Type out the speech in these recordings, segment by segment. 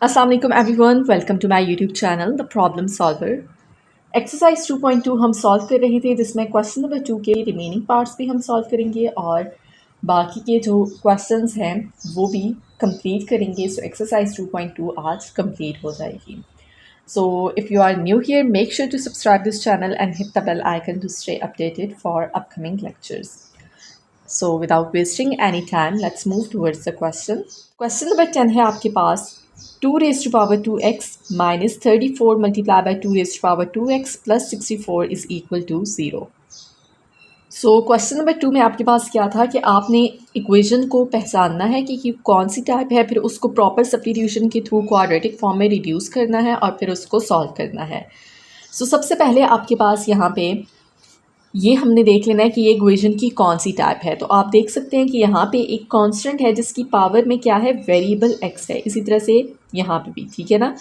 अस्सलाम वालेकुम everyone, welcome to my YouTube channel the problem solver. Exercise 2.2 हम solve कर रहे थे, जिसमें क्वेश्चन नंबर 2 के रिमेनिंग पार्ट्स भी हम सॉल्व करेंगे और बाकी के जो क्वेश्चंस हैं वो भी कंप्लीट करेंगे। सो एक्सरसाइज 2.2 आज कंप्लीट हो जाएगी। So if you are new here, make sure to subscribe this channel and hit the bell icon to stay updated for upcoming lectures. So without wasting any time, let's move towards the question. Question number 10 है आपके पास 2 raised to power 2x minus 34 multiplied by 2 raised to power 2x plus 64 is equal to 0. So question number 2 में आपके पास क्या था कि आपने equation को पहचानना है कि कौन सी टाइप है, फिर उसको प्रॉपर सब्स्टिट्यूशन के थ्रू क्वाड्रेटिक फॉर्म में रिड्यूस करना है और फिर उसको सॉल्व करना है। सो सबसे पहले आपके पास यहाँ पे ये हमने देख लेना है कि ये इक्वेशन की कौन सी टाइप है। तो आप देख सकते हैं कि यहाँ पे एक कांस्टेंट है जिसकी पावर में क्या है, वेरिएबल x है। इसी तरह से यहाँ पे भी, ठीक है ना।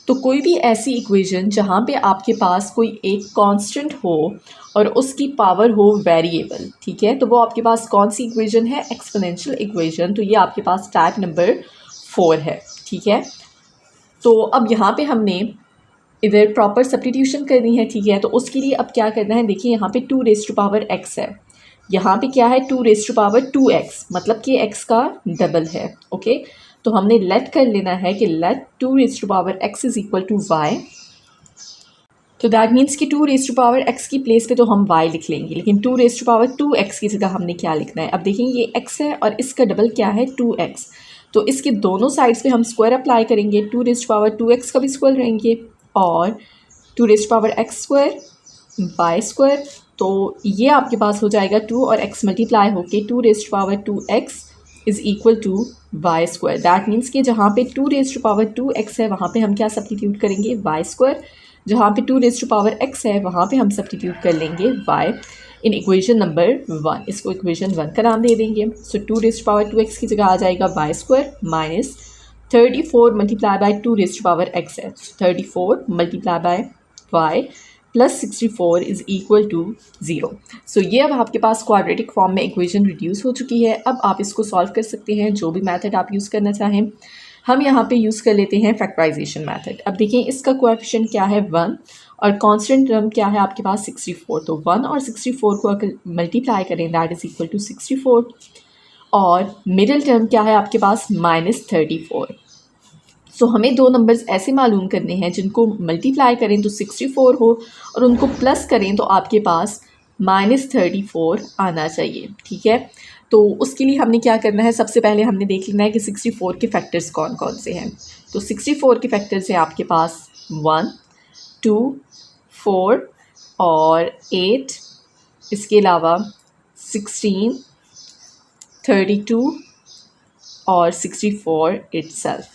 तो कोई भी ऐसी इक्वेशन जहाँ पे आपके पास कोई एक कांस्टेंट हो और उसकी पावर हो वेरिएबल, ठीक है, तो वो आपके पास कौन सी इक्वेशन है, एक्सपोनेंशियल इक्वेशन। तो ये आपके पास टाइप नंबर 4 है, ठीक है। तो अब यहाँ पे हमने इधर प्रॉपर सब्स्टिट्यूशन करनी है, ठीक है। तो उसके लिए अब क्या करना है, देखिए यहाँ पे 2 रेज़ टू पावर x है, यहाँ पे क्या है 2 रेज़ टू पावर 2x, मतलब कि x का डबल है। ओके, तो हमने लेट कर लेना है कि let 2 raise to power x is equal to y। तो दैट मीन्स कि 2 रेज़ टू पावर x की प्लेस पे तो हम y लिख लेंगे, लेकिन 2 रेज़ टू पावर 2x की जगह हमने क्या लिखना है। अब देखिए ये x है और इसका डबल क्या है 2x, तो इसके दोनों साइड्स पे हम स्क्वायर अप्लाई करेंगे। 2 रेज़ टू पावर 2x का भी स्क्वायर रहेंगे और 2 raise to power x square y square. तो ये आपके पास हो जाएगा 2 और x मल्टीप्लाई होके 2 raise to power 2x is equal to y square. That means कि जहाँ पे 2 रेज़ टू पावर 2x है वहाँ पे हम क्या सब्स्टिट्यूट करेंगे, y स्क्वायर। जहाँ पे 2 रेज़ टू पावर x है वहाँ पे हम सब्स्टिट्यूट कर लेंगे y इन इक्वेशन नंबर 1। इसको इक्वेशन 1 का नाम दे देंगे। सो 2 रेज़ टू पावर 2x की जगह आ जाएगा y square minus 34 multiply by 2 raise to power x है, 34 multiply by y plus 64 is equal to 0। So ये अब आपके पास क्वाड्रेटिक फॉर्म में इक्वेशन रिड्यूस हो चुकी है। अब आप इसको सॉल्व कर सकते हैं, जो भी मेथड आप यूज़ करना चाहें। हम यहाँ पे यूज़ कर लेते हैं फैक्टराइजेशन मेथड। अब देखिए इसका कोएफिशिएंट क्या है 1 और कांस्टेंट टर्म क्या है आपके पास 64। तो 1 और 64 को अगर मल्टीप्लाई करें दैट इज़ इक्वल टू 64 और मिडिल टर्म क्या है आपके पास -34। सो हमें दो नंबर्स ऐसे मालूम करने हैं जिनको मल्टीप्लाई करें तो 64 हो और उनको प्लस करें तो आपके पास -34 आना चाहिए, ठीक है। तो उसके लिए हमने क्या करना है, सबसे पहले हमने देख लेना है कि 64 के फैक्टर्स कौन कौन से हैं। तो 64 के फैक्टर्स हैं आपके पास 1, 2, 4 और 8, इसके अलावा 16, 32 और 64 इटसेल्फ।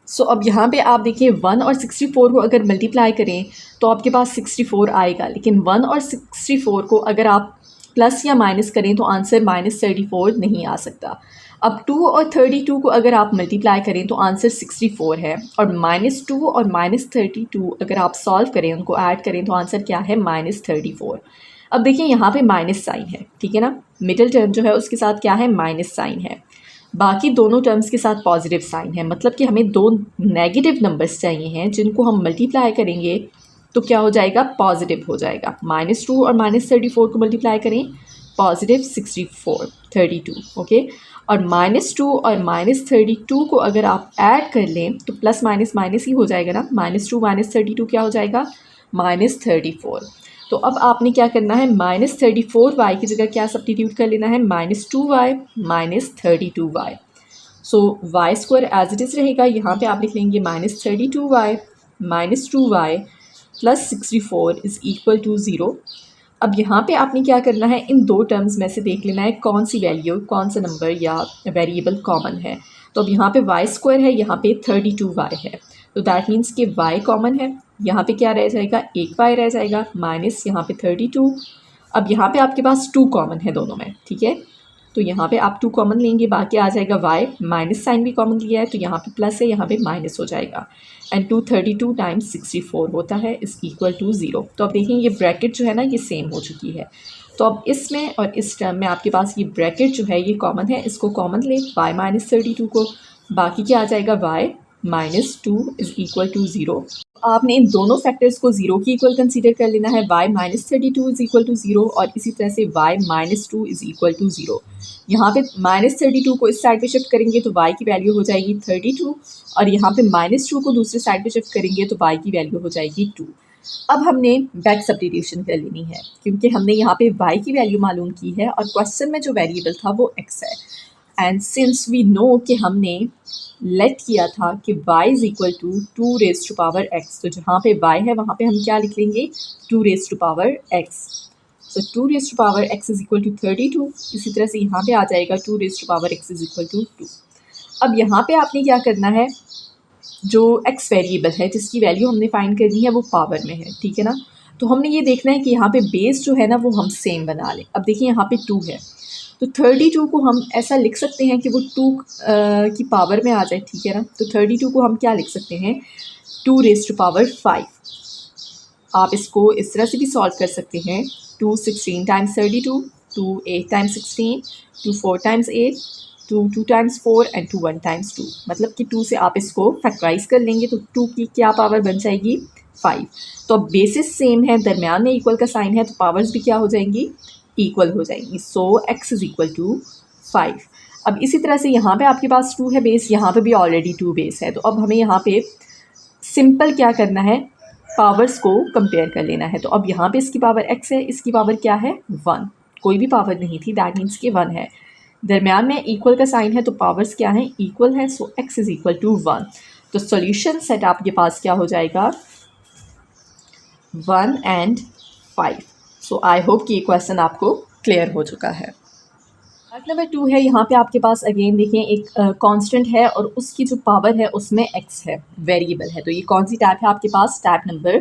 सो अब यहाँ पे आप देखिए 1 और 64 को अगर मल्टीप्लाई करें तो आपके पास 64 आएगा, लेकिन 1 और 64 को अगर आप प्लस या माइनस करें तो आंसर -34 नहीं आ सकता। अब 2 और 32 को अगर आप मल्टीप्लाई करें तो आंसर 64 है और -2 और -32 अगर आप सॉल्व करें, उनको ऐड करें तो आंसर क्या है -34। अब देखिए यहाँ पे माइनस साइन है, ठीक है ना, मिडिल टर्म जो है उसके साथ क्या है, माइनस साइन है। बाकी दोनों टर्म्स के साथ पॉजिटिव साइन है, मतलब कि हमें दो नेगेटिव नंबर्स चाहिए हैं जिनको हम मल्टीप्लाई करेंगे तो क्या हो जाएगा, पॉजिटिव हो जाएगा। -2 और -34 को मल्टीप्लाई करें पॉजिटिव 32, ओके। और -2 और -32 को अगर आप ऐड कर लें तो प्लस माइनस माइनस ही हो जाएगा ना, -2 -32 क्या हो जाएगा, -34। तो अब आपने क्या करना है, -34y की जगह क्या सब्स्टिट्यूट कर लेना है, -2y -32y। So y square as it is रहेगा, यहाँ पे आप लिख लेंगे -32y -2y plus 64 is equal to 0। अब यहाँ पे आपने क्या करना है, इन दो टर्म्स में से देख लेना है कौन सी वैल्यू, कौन सा नंबर या वेरिएबल कॉमन है। तो अब यहाँ पे y स्क्वायर है, यहाँ पे 32y है, तो दैट मीन्स कि y कॉमन है। यहाँ पे क्या रह जाएगा, एक y रह जाएगा माइनस यहाँ पे 32। अब यहाँ पे आपके पास 2 कॉमन है दोनों में, ठीक है, तो यहाँ पे आप 2 कॉमन लेंगे, बाकी आ जाएगा y, माइनस साइन भी कॉमन लिया है तो यहाँ पे प्लस है, यहाँ पे माइनस हो जाएगा एंड 232 टाइम्स 64 होता है इज़ इक्वल टू 0। तो अब देखें ये ब्रैकेट जो है ना ये सेम हो चुकी है। तो अब इसमें और इस टर्म में आपके पास ये ब्रैकेट जो है ये कॉमन है, इसको कॉमन लें, y -32 को बाकी क्या आ जाएगा y -2 इज़ इक्वल टू 0। आपने इन दोनों फैक्टर्स को 0 की इक्वल कंसीडर कर लेना है, y -32 इज़ इक्वल टू 0 और इसी तरह से y -2 इज़ इक्वल टू 0। यहाँ पे -32 को इस साइड पे शिफ्ट करेंगे तो y की वैल्यू हो जाएगी 32 और यहाँ पे -2 को दूसरे साइड पे शिफ्ट करेंगे तो y की वैल्यू हो जाएगी 2। अब हमने बैक सब्स्टिट्यूशन कर लेनी है क्योंकि हमने यहाँ पे y की वैल्यू मालूम की है और क्वेश्चन में जो वेरिएबल था वो x है। एंड सिंस वी नो कि हमने लेट किया था कि y is equal to 2 raise to power x, तो जहाँ पे y है वहाँ पे हम क्या लिख लेंगे 2 raise to power x। So 2 raise to power x is equal to 32। इसी तरह से यहाँ पे आ जाएगा 2 raise to power x is equal to 2। अब यहाँ पे आपने क्या करना है, जो x वेरिएबल है जिसकी वैल्यू हमने फाइंड करनी है वो पावर में है, ठीक है ना। तो हमने ये देखना है कि यहाँ पे बेस जो है ना वो हम सेम बना लें। अब देखिए यहाँ पे 2 है तो 32 को हम ऐसा लिख सकते हैं कि वो 2 की पावर में आ जाए, ठीक है ना। तो 32 को हम क्या लिख सकते हैं 2 रेज़ टू पावर 5। आप इसको इस तरह से भी सॉल्व कर सकते हैं 2 16 times 32, 2 8 times 16, 2 4 times 8, 2 2 times 4 and 2 1 times 2। मतलब कि 2 से आप इसको फैक्टराइज कर लेंगे तो 2 की क्या पावर बन जाएगी 5। तो अब बेसिस सेम है, दरमियान में इक्वल का साइन है तो पावर्स भी क्या हो जाएंगी इक्वल हो जाएंगी। सो x इज़ इक्वल टू 5। अब इसी तरह से यहाँ पे आपके पास 2 है बेस, यहाँ पे भी ऑलरेडी 2 बेस है। तो अब हमें यहाँ पे सिंपल क्या करना है पावर्स को कंपेयर कर लेना है। तो अब यहाँ पे इसकी पावर x है, इसकी पावर क्या है 1, कोई भी पावर नहीं थी, दैट मीन्स कि 1 है। दरमियान में इक्वल का साइन है तो पावर्स क्या है इक्वल है। So x is equal to 1। तो सॉल्यूशन सेट आपके पास क्या हो जाएगा 1 एंड 5। सो आई होप कि ये क्वेश्चन आपको क्लियर हो चुका है। पार्ट नंबर 2 है, यहाँ पे आपके पास अगेन देखें एक कांस्टेंट है और उसकी जो पावर है उसमें x है, वेरिएबल है। तो ये कौन सी टाइप है आपके पास टाइप नंबर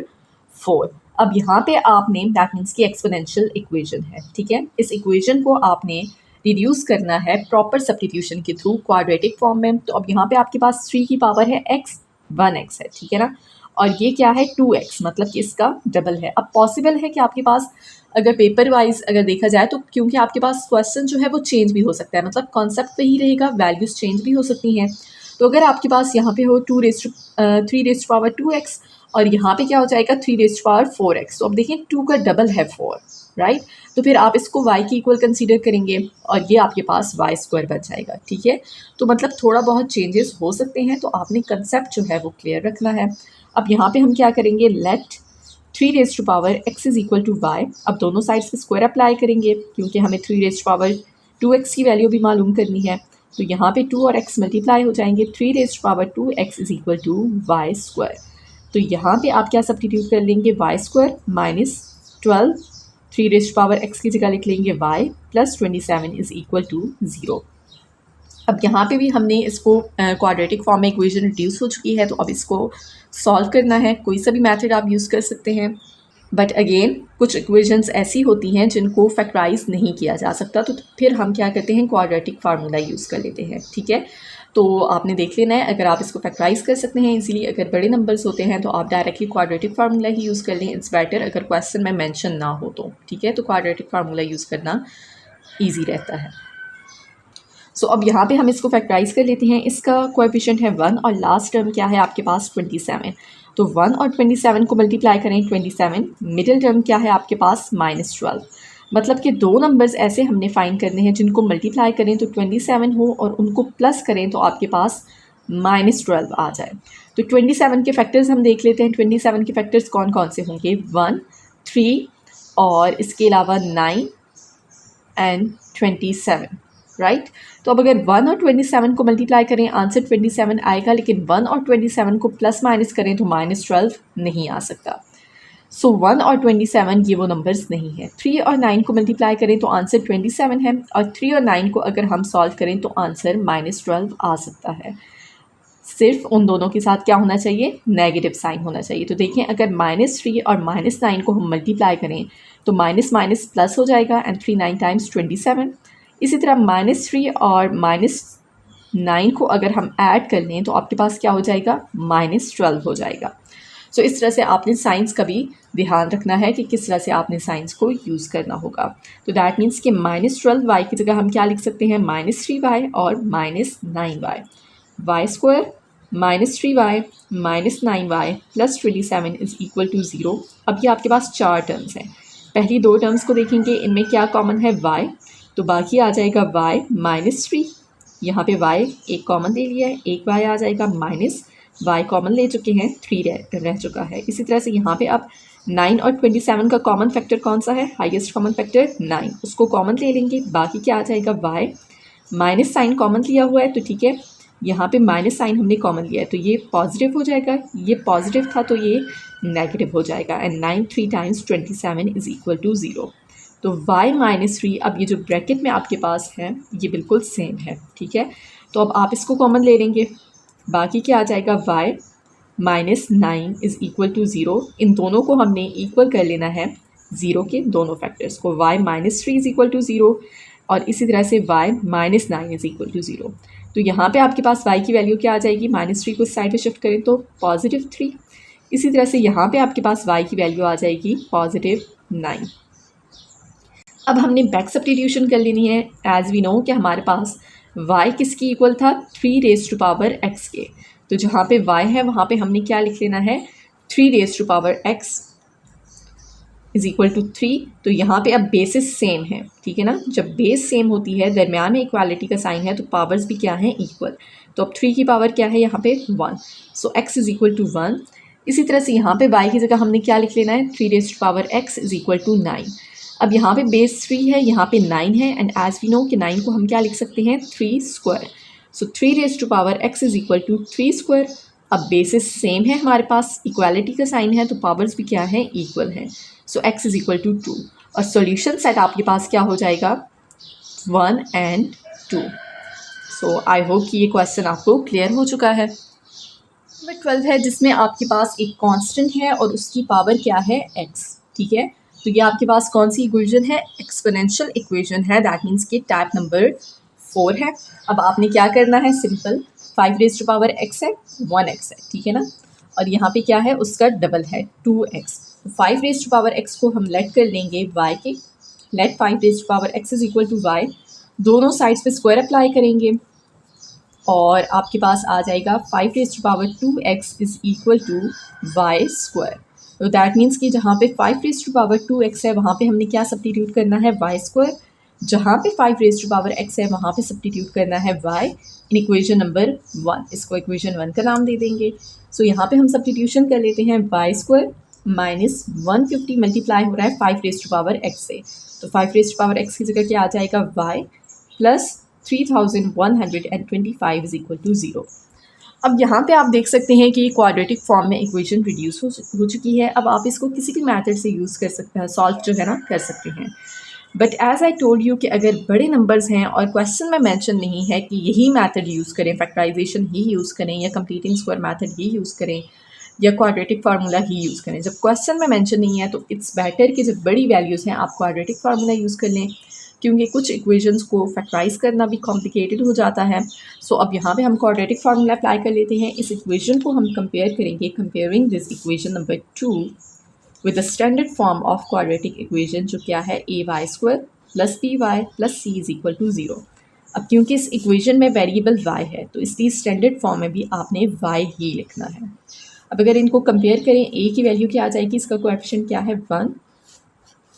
4। अब यहाँ पे आपने दैट मीन्स की एक्सपोनेंशियल इक्वेशन है, ठीक है। इस इक्वेशन को आपने रिड्यूस करना है प्रॉपर सब्स्टिट्यूशन के थ्रू क्वाड्रेटिक फॉर्म में। तो अब यहाँ पे आपके पास 3 की पावर है x, 1x है, ठीक है ना। और ये क्या है 2x, मतलब कि इसका डबल है। अब पॉसिबल है कि आपके पास अगर पेपर वाइज अगर देखा जाए तो क्योंकि आपके पास क्वेश्चन जो है वो चेंज भी हो सकता है, मतलब कॉन्सेप्ट वही रहेगा, वैल्यूज़ चेंज भी हो सकती हैं। तो अगर आपके पास यहाँ पे हो 3 रेज़ टू पावर 2x और यहाँ पे क्या हो जाएगा 3 रेज़ टू पावर 4x। तो अब देखिए 2 का डबल है 4, राइट। तो फिर आप इसको y की इक्वल कंसीडर करेंगे और ये आपके पास y² बच जाएगा, ठीक है। तो मतलब थोड़ा बहुत चेंजेस हो सकते हैं, तो आपने कंसेप्ट जो है वो क्लियर रखना है। अब यहाँ पे हम क्या करेंगे let 3 raise to power x is equal to y। अब दोनों साइड्स पे स्क्वायर अप्लाई करेंगे क्योंकि हमें 3 रेज़ टू पावर 2x की वैल्यू भी मालूम करनी है। तो यहाँ पे 2 और x मल्टीप्लाई हो जाएंगे, 3 raise to power 2x is equal to y²। तो यहाँ पे आप क्या सब्स्टिट्यूट कर लेंगे y² minus 12, 3 raise to power x की जगह लिख लेंगे y plus 27 is equal to 0। अब यहाँ पे भी हमने इसको क्वाड्रेटिक फॉर्म में इक्वेशन रिड्यूस हो चुकी है, तो अब इसको सॉल्व करना है। कोई सा भी मेथड आप यूज़ कर सकते हैं, बट अगेन कुछ इक्वेशंस ऐसी होती हैं जिनको फैक्टराइज नहीं किया जा सकता, तो फिर हम क्या करते हैं क्वाड्रेटिक फार्मूला यूज़ कर लेते हैं, ठीक है। तो आपने देख लेना है, अगर आप इसको फैक्टराइज कर सकते हैं इजीली, अगर बड़े नंबर्स होते हैं तो आप डायरेक्टली क्वाड्रेटिक फार्मूला ही यूज़ कर लें, इट्स बेटर। अगर क्वेश्चन में मेंशन ना हो तो ठीक है, तो क्वाड्रेटिक फार्मूला यूज़ करना ईजी रहता है। सो अब यहाँ पे हम इसको फैक्टराइज कर लेते हैं। इसका कोएफिशिएंट है 1 और लास्ट टर्म क्या है आपके पास 27। तो 1 और 27 को मल्टीप्लाई करें 27, मिडिल टर्म क्या है आपके पास -12। मतलब कि दो नंबर्स ऐसे हमने फाइंड करने हैं जिनको मल्टीप्लाई करें तो 27 हो और उनको प्लस करें तो आपके पास -12 आ जाए। तो 27 के फैक्टर्स हम देख लेते हैं। 27 के फैक्टर्स कौन कौन से होंगे 1, 3 और इसके अलावा 9 एंड 27, राइट। तो अब अगर 1 और 27 को मल्टीप्लाई करें आंसर 27 आएगा, लेकिन 1 और 27 को प्लस माइनस करें तो -12 नहीं आ सकता। सो 1 और 27 ये वो नंबर्स नहीं है। 3 और 9 को मल्टीप्लाई करें तो आंसर 27 है और 3 और 9 को अगर हम सॉल्व करें तो आंसर -12 आ सकता है। सिर्फ उन दोनों के साथ क्या होना चाहिए नेगेटिव साइन होना चाहिए। तो देखें अगर -3 और -9 को हम मल्टीप्लाई करें तो माइनस माइनस प्लस हो जाएगा एंड 3 9 टाइम्स 27। इसी तरह -3 और -9 को अगर हम ऐड कर लें तो आपके पास क्या हो जाएगा -12 हो जाएगा। सो इस तरह से आपने साइंस का भी ध्यान रखना है कि किस तरह से आपने साइंस को यूज़ करना होगा। तो दैट मीन्स कि -12y की जगह हम क्या लिख सकते हैं -3y और -9y। Y square minus 3y minus 9y plus 27 is equal to 0। अब ये आपके पास चार टर्म्स हैं। पहली दो टर्म्स को देखेंगे, इनमें क्या कॉमन है y, तो बाकी आ जाएगा y माइनस 3, यहाँ पे y एक कॉमन ले लिया है, एक y आ जाएगा माइनस y कॉमन ले चुके हैं, 3 रह चुका है। इसी तरह से यहाँ पे अब 9 और 27 का कॉमन फैक्टर कौन सा है, हाईएस्ट कॉमन फैक्टर 9, उसको कॉमन ले लेंगे। बाकी क्या आ जाएगा y माइनस साइन कॉमन लिया हुआ है, तो ठीक है यहाँ पे माइनस साइन हमने कॉमन लिया है तो ये पॉजिटिव हो जाएगा, ये पॉजिटिव था तो ये नेगेटिव हो जाएगा। And 9 3 times 27 is equal to 0। तो y माइनस 3, अब ये जो ब्रैकेट में आपके पास है ये बिल्कुल सेम है, ठीक है। तो अब आप इसको कॉमन ले लेंगे, बाकी क्या आ जाएगा y minus 9 is equal to 0। इन दोनों को हमने इक्वल कर लेना है 0 के दोनों फैक्टर्स को, y minus 3 is equal to 0 और इसी तरह से y minus 9 is equal to 0। तो यहाँ पे आपके पास y की वैल्यू क्या आ जाएगी, माइनस 3 को इस साइड पे शिफ्ट करें तो पॉजिटिव 3। इसी तरह से यहाँ पे आपके पास y की वैल्यू आ जाएगी पॉजिटिव 9। अब हमने बैक सब्स्टिट्यूशन कर लेनी है। एज वी नो कि हमारे पास y किसकी इक्वल था, 3 रेज़ टू पावर x के। तो जहाँ पे y है वहाँ पे हमने क्या लिख लेना है, 3 raise to power x is equal to 3। तो यहाँ पे अब बेसिस सेम है, ठीक है ना। जब बेस सेम होती है, दरमियान में इक्वालिटी का साइन है, तो पावर्स भी क्या हैं, इक्वल। तो अब 3 की पावर क्या है यहाँ पे 1, so x is equal to 1। इसी तरह से यहाँ पे y की जगह हमने क्या लिख लेना है, 3 raise to power x is equal to 9। अब यहाँ पे बेस 3 है, यहाँ पे 9 है, एंड एज वी नो कि 9 को हम क्या लिख सकते हैं, 3 square. So 3 raise to power x is equal to 3 square. अब बेसिस सेम है हमारे पास, इक्वालिटी का साइन है, तो पावर्स भी क्या है, इक्वल है। So x is equal to 2 और सॉल्यूशन सेट आपके पास क्या हो जाएगा, 1 एंड 2। सो आई होप कि ये क्वेश्चन आपको क्लियर हो चुका है। नंबर 12 है जिसमें आपके पास एक कांस्टेंट है और उसकी पावर क्या है, x, ठीक है। तो ये आपके पास कौन सी इक्वेशन है, एक्सपोनेंशियल इक्वेशन है, दैट मीन्स कि टाइप नंबर 4 है। अब आपने क्या करना है, simple 5 raise to power x है, 1x है, ठीक है ना, और यहाँ पे क्या है, उसका डबल है 2x। 5 raise to power x को हम लेट कर लेंगे y के, let 5 raise to power x is equal to y, दोनों साइड्स पे स्क्वायर अप्लाई करेंगे और आपके पास आ जाएगा 5 raise to power 2x is equal to y square. तो दैट मीन्स कि जहाँ पे 5 रेज़ टू पावर 2x है वहाँ पे हमने क्या सब्स्टिट्यूट करना है, y स्क्वायर। जहाँ पे 5 रेज़ टू पावर x है वहाँ पे सब्स्टिट्यूट करना है y इन इक्वेशन नंबर 1। इसको इक्वेशन 1 का नाम दे देंगे। सो यहाँ पे हम सब्स्टिट्यूशन कर लेते हैं, y स्क्वायर माइनस 150 मल्टीप्लाई हो रहा है 5 रेज़ टू पावर x से, तो 5 रेज़ टू पावर x की जगह क्या आ जाएगा, y plus 3125 is equal to 0। अब यहाँ पे आप देख सकते हैं कि क्वाड्रेटिक फॉर्म में इक्वेशन रिड्यूस हो चुकी है। अब आप इसको किसी भी मेथड से यूज़ कर सकते हैं, सॉल्व जो है ना कर सकते हैं। But as I told you कि अगर बड़े नंबर्स हैं और क्वेश्चन में मेंशन नहीं है कि यही मेथड यूज़ करें, फैक्टराइजेशन ही यूज़ करें या कंप्लीटिंग स्क्वायर मेथड ही यूज़ करें या क्वाड्रेटिक फार्मूला ही यूज़ करें, जब क्वेश्चन में मेंशन नहीं है तो इट्स बेटर कि जब बड़ी वैल्यूज़ हैं आप क्वाड्रेटिक फार्मूला यूज़ कर लें, क्योंकि कुछ इक्वेशंस को फैक्टराइज करना भी कॉम्प्लिकेटेड हो जाता है। सो अब यहाँ पे हम क्वाड्रेटिक फार्मूला अप्लाई कर लेते हैं। इस इक्वेशन को हम कंपेयर करेंगे, comparing this equation number 2 with the standard form of quadratic equation, जो क्या है, ay square plus by plus c is equal to 0। अब क्योंकि इस इक्वेशन में वेरिएबल y है तो इसलिए स्टैंडर्ड फॉर्म में भी आपने y ही लिखना है। अब अगर इनको कंपेयर करें, a की वैल्यू क्या आ जाएगी, इसका कोएफिशिएंट क्या है 1,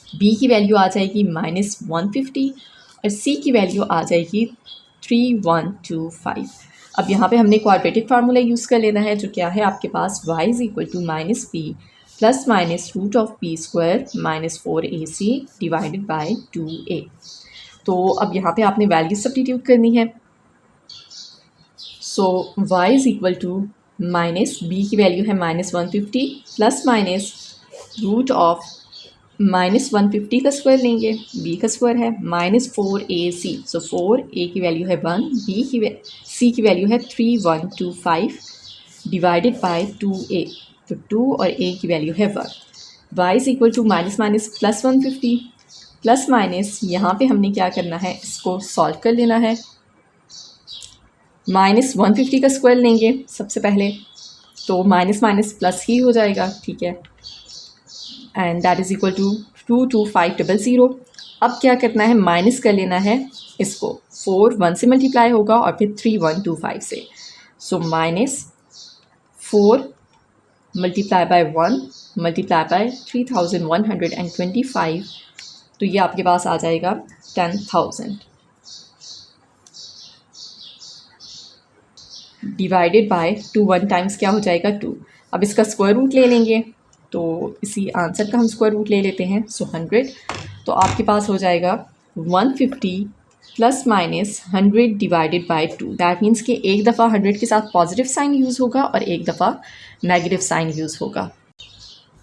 b की वैल्यू आ जाएगी माइनस 150 और c की वैल्यू आ जाएगी 3125। अब यहाँ पे हमने क्वाड्रेटिक फार्मूला यूज़ कर लेना है, जो क्या है आपके पास y is equal to minus p plus minus root of p square minus 4ac divided by 2a। तो अब यहाँ पे आपने वैल्यू सब्स्टिट्यूट करनी है। So y is equal to minus b की वैल्यू है minus 150 plus minus root of minus 150 का स्क्वायर लेंगे, b का स्क्वायर है माइनस 4ac। सो 4a की वैल्यू है 1, c की वैल्यू है 3125 डिवाइडेड बाई 2a, तो 2 और a की वैल्यू है 1। y is equal to minus minus plus 150 plus minus, यहाँ पे हमने क्या करना है, इसको सॉल्व कर लेना है। माइनस 150 का स्क्वायर लेंगे सबसे पहले, तो माइनस माइनस प्लस ही हो जाएगा, ठीक है, and that is equal to 22500। अब क्या करना है, माइनस कर लेना है इसको, 4 1 से मल्टीप्लाई होगा और फिर 3125 से। सो -4 मल्टीप्लाई बाय 1 मल्टीप्लाई बाय 3125, तो ये आपके पास आ जाएगा 10,000 डिवाइडेड बाय 2, 1 टाइम्स क्या हो जाएगा 2। अब इसका स्क्वायर रूट ले लेंगे, तो इसी आंसर का हम स्क्वायर रूट ले लेते हैं। सो 100, तो आपके पास हो जाएगा 150 plus minus 100 divided by 2। That means कि एक दफ़ा 100 के साथ पॉजिटिव साइन यूज़ होगा और एक दफ़ा नेगेटिव साइन यूज़ होगा।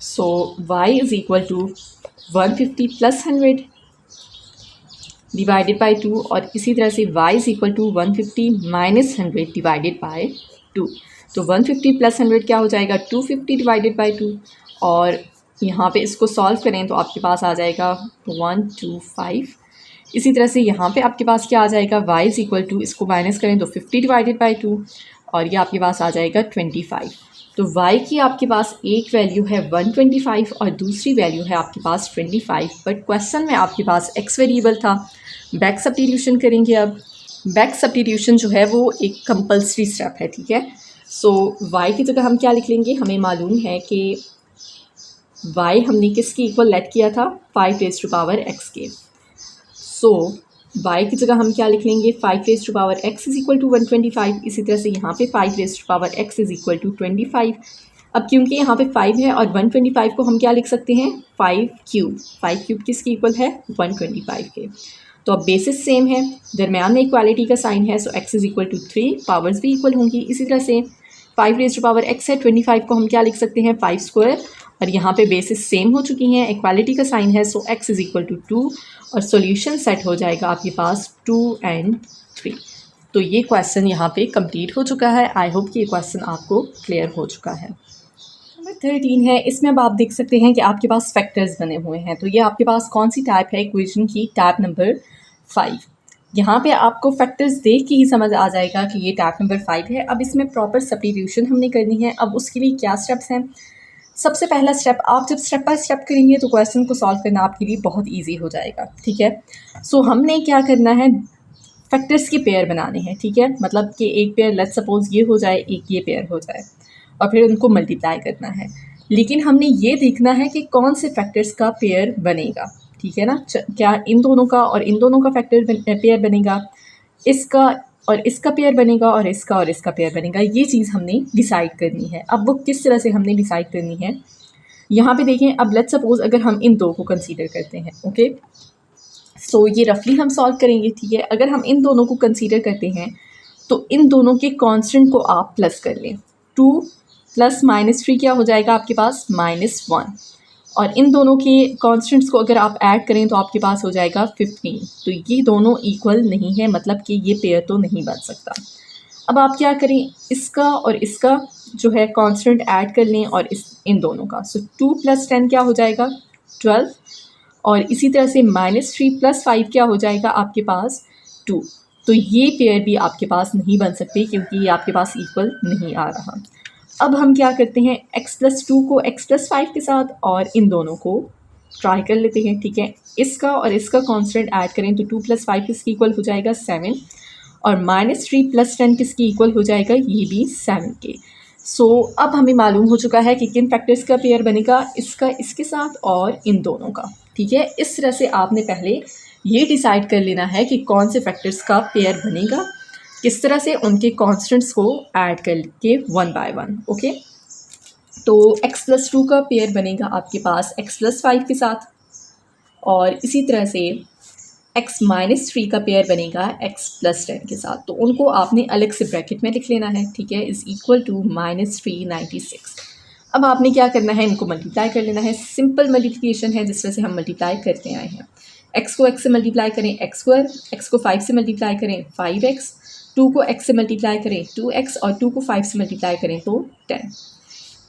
So y is equal to 150 plus 100 divided by 2, और इसी तरह से y is equal to 150 minus 100 divided by 2। तो 150 प्लस 100 क्या हो जाएगा 250 डिवाइडेड बाय 2, और यहाँ पे इसको सॉल्व करें तो आपके पास आ जाएगा 125। इसी तरह से यहाँ पे आपके पास क्या आ जाएगा y इज़ इक्वल टू, इसको माइनस करें तो 50 डिवाइडेड बाय 2, और ये आपके पास आ जाएगा 25। तो y की आपके पास एक वैल्यू है 125 और दूसरी वैल्यू है आपके पास 25, बट क्वेश्चन में आपके पास x वेरिएबल था। बैक सब्स्टिट्यूशन करेंगे। अब बैक सब्स्टिट्यूशन जो है वो एक कंपल्सरी स्टेप है, ठीक है। सो y की जगह हम क्या लिख लेंगे, हमें मालूम है कि y हमने किसकी इक्वल लेट किया था 5 रेज़ टू पावर x के। सो y की जगह हम क्या लिख लेंगे 5 raise to power x is equal to 125। इसी तरह से यहाँ पे 5 raise to power x is equal to 25। अब क्योंकि यहाँ पे 5 है और 125 को हम क्या लिख सकते हैं 5 क्यूब। 5 क्यूब किसकी इक्वल है 125 के। तो अब बेसिस सेम है, दरम्यान में इक्वालिटी का साइन है, so x is equal to 3, powers भी इक्वल होंगी। इसी तरह से 5 रेज़ टू पावर x है, 25 को हम क्या लिख सकते हैं 5 स्क्वायर, और यहाँ पे बेसिस सेम हो चुकी हैं, इक्वालिटी का साइन है, so x is equal to 2, और सॉल्यूशन सेट हो जाएगा आपके पास 2 and 3। तो ये क्वेश्चन यहाँ पे कंप्लीट हो चुका है। आई होप कि ये क्वेश्चन आपको क्लियर हो चुका है। नंबर 13 है, इसमें अब आप देख सकते हैं कि आपके पास फैक्टर्स बने हुए हैं। तो ये आपके पास कौन सी टाइप है इक्वेशन की, टाइप नंबर 5। यहाँ पे आपको फैक्टर्स देख के ही समझ आ जाएगा कि ये टाइप नंबर 5 है। अब इसमें प्रॉपर सब्स्टिट्यूशन हमने करनी है। अब उसके लिए क्या स्टेप्स हैं, सबसे पहला स्टेप, आप जब स्टेप बाय स्टेप करेंगे तो क्वेश्चन को सॉल्व करना आपके लिए बहुत ईजी हो जाएगा, ठीक है। सो हमने क्या करना है, फैक्टर्स के पेयर बनाने हैं, ठीक है। मतलब कि एक पेयर लेट्स सपोज ये हो जाए, एक ये पेयर हो जाए, और फिर उनको मल्टीप्लाई करना है। लेकिन हमने ये देखना है कि कौन से फैक्टर्स का पेयर बनेगा, ठीक है ना। क्या इन दोनों का और इन दोनों का पेयर बनेगा, इसका और इसका पेयर बनेगा, और इसका पेयर बनेगा। ये चीज़ हमने डिसाइड करनी है। अब वो किस तरह से हमने डिसाइड करनी है, यहाँ पे देखें। अब लेट्स सपोज अगर हम इन दो को कंसीडर करते हैं, ओके, सो ये रफली हम सॉल्व करेंगे, ठीक है। अगर हम इन दोनों को कंसीडर करते हैं तो इन दोनों के कांस्टेंट को आप प्लस कर लें। 2 प्लस -3 क्या हो जाएगा आपके पास -1, और इन दोनों के कांस्टेंट्स को अगर आप ऐड करें तो आपके पास हो जाएगा 15। तो ये दोनों इक्वल नहीं है, मतलब कि ये पेयर तो नहीं बन सकता। अब आप क्या करें, इसका और इसका जो है कांस्टेंट ऐड कर लें, और इन दोनों का। सो 2 + 10 क्या हो जाएगा 12, और इसी तरह से -3 + 5 क्या हो जाएगा आपके पास 2। तो ये पेयर भी आपके पास नहीं बन सकते क्योंकि ये आपके पास इक्वल नहीं आ रहा। अब हम क्या करते हैं, x + 2 को x + 5 के साथ और इन दोनों को ट्राई कर लेते हैं, ठीक है। इसका और इसका कांस्टेंट ऐड करें तो 2 + 5 किसकी इक्वल हो जाएगा 7, और -3 + 10 किसकी इक्वल हो जाएगा, ये भी 7 के। सो अब हमें मालूम हो चुका है कि किन फैक्टर्स का पेयर बनेगा, इसका इसके साथ और इन दोनों का, ठीक है। इस तरह से आपने पहले ये डिसाइड कर लेना है कि कौन से फैक्टर्स का पेयर बनेगा, किस तरह से उनके कांस्टेंट्स को ऐड करके 1 by 1, ओके। तो x + 2 का पेयर बनेगा आपके पास x + 5 के साथ, और इसी तरह से x - 3 का पेयर बनेगा x + 10 के साथ। तो उनको आपने अलग से ब्रैकेट में लिख लेना है, ठीक है, इज़ इक्वल टू -396। अब आपने क्या करना है, इनको मल्टीप्लाई कर लेना है। सिंपल मल्टीप्लिकेशन है जिस तरह से हम मल्टीप्लाई करते आए हैं। x को x से मल्टीप्लाई करें x², x को 5 से मल्टीप्लाई करें 5x, 2 को x से मल्टीप्लाई करें 2x, और 2 को 5 से मल्टीप्लाई करें तो 10।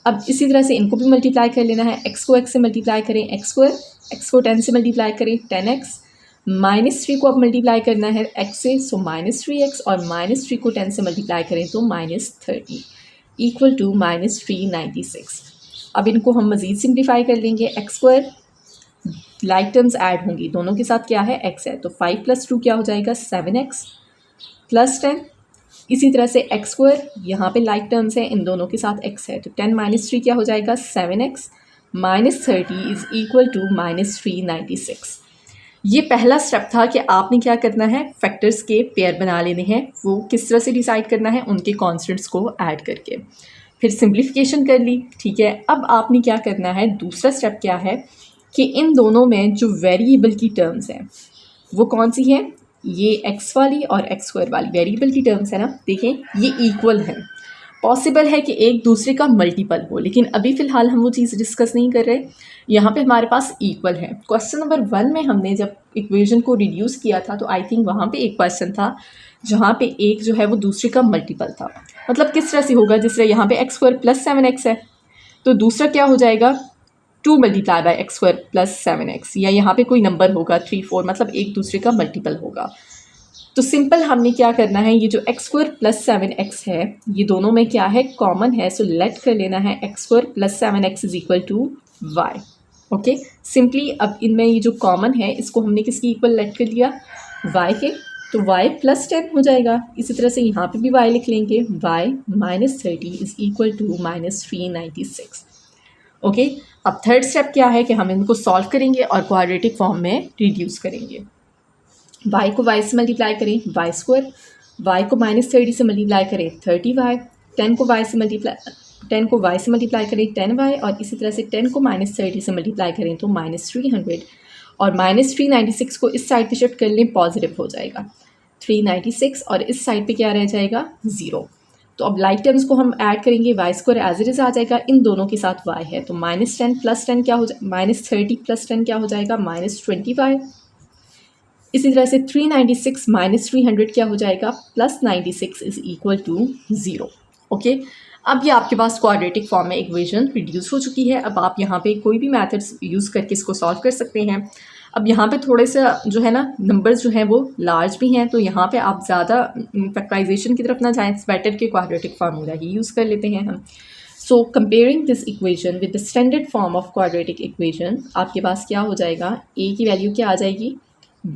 अब इसी तरह से इनको भी मल्टीप्लाई कर लेना है। x को x से मल्टीप्लाई करें x², x को 10 से मल्टीप्लाई करें 10x, -3 को अब मल्टीप्लाई करना है x से, सो -3x, और -3 को 10 से मल्टीप्लाई करें तो -30 इक्वल टू -396। अब इनको हम मज़ीद सिंप्लीफाई कर लेंगे। x² लाइक टर्म्स ऐड होंगी, दोनों के साथ क्या है x है, तो 5 + 2 क्या हो जाएगा 7x + 10, इसी तरह से एक्स स्क्वायर, यहाँ पे लाइक टर्म्स है, इन दोनों के साथ एक्स है, तो 10 माइनस 3 क्या हो जाएगा 7x minus 30 is equal to minus 396। ये पहला स्टेप था कि आपने क्या करना है, फैक्टर्स के पेयर बना लेने हैं। वो किस तरह से डिसाइड करना है, उनके कॉन्स्टेंट्स को ऐड करके, फिर सिंप्लीफिकेशन कर ली, ठीक है। अब आपने क्या करना है, दूसरा स्टेप क्या है कि इन दोनों में जो वेरिएबल की टर्म्स हैं वो कौन सी हैं, ये एक्स वाली और एक्स स्क्वायर वाली वेरिएबल की टर्म्स है ना, देखें ये इक्वल है। पॉसिबल है कि एक दूसरे का मल्टीपल हो, लेकिन अभी फ़िलहाल हम वो चीज़ डिस्कस नहीं कर रहे। यहाँ पे हमारे पास इक्वल है। क्वेश्चन नंबर 1 में हमने जब इक्वेशन को रिड्यूस किया था तो आई थिंक वहाँ पे एक क्वेश्चन था जहाँ पे एक जो है वो दूसरे का मल्टीपल था। मतलब किस तरह से होगा, जिस तरह यहाँ पे एक्स स्क्वायर प्लस 7x है तो दूसरा क्या हो जाएगा 2 multiply by x square plus 7x, या यहाँ पे कोई नंबर होगा 3 4, मतलब एक दूसरे का मल्टीपल होगा। तो सिंपल हमने क्या करना है, ये जो एक्स स्क्वायर प्लस 7x है ये दोनों में क्या है, कॉमन है। सो लेट कर लेना है x square plus 7x is equal to y. Okay, simply अब इनमें ये जो कॉमन है इसको हमने किसकी इक्वल लेट कर लिया, y के, तो y प्लस 10 हो जाएगा। इसी तरह से यहाँ पे भी y लिख लेंगे, y minus 30 is equal to minus 396। Okay, अब थर्ड स्टेप क्या है कि हम इनको सॉल्व करेंगे और क्वाड्रेटिक फॉर्म में रिड्यूस करेंगे। y को y से मल्टीप्लाई करें वाई स्क्वायर, y को माइनस 30 से मल्टीप्लाई करें 30y, 10 को y से मल्टीप्लाई करें 10y, और इसी तरह से 10 को माइनस 30 से मल्टीप्लाई करें तो माइनस 300, और माइनस 396 को इस साइड पे शिफ्ट कर लें, पॉजिटिव हो जाएगा 396, और इस साइड पे क्या रह जाएगा 0। तो अब लाइक टर्म्स को हम ऐड करेंगे, Y square as it is आ जाएगा, इन दोनों के साथ y है तो माइनस 10 प्लस 10 क्या हो जाए, माइनस 30 प्लस 10 क्या हो जाएगा माइनस 25। इसी तरह से 396 माइनस 300 क्या हो जाएगा plus 96 is equal to 0। Okay, अब ये आपके पास क्वाड्रेटिक फॉर्म में इक्वेशन रिड्यूस हो चुकी है। अब आप यहाँ पे कोई भी मेथड्स यूज़ करके इसको सॉल्व कर सकते हैं। अब यहाँ पे थोड़े से जो है ना नंबर्स जो हैं वो लार्ज भी हैं, तो यहाँ पे आप ज़्यादा फैक्टराइजेशन की तरफ ना जाएं, बेटर के क्वाड्रेटिक फार्मूला ही यूज़ कर लेते हैं हम। सो comparing this equation with the standard form of quadratic equation, आपके पास क्या हो जाएगा, ए की वैल्यू क्या आ जाएगी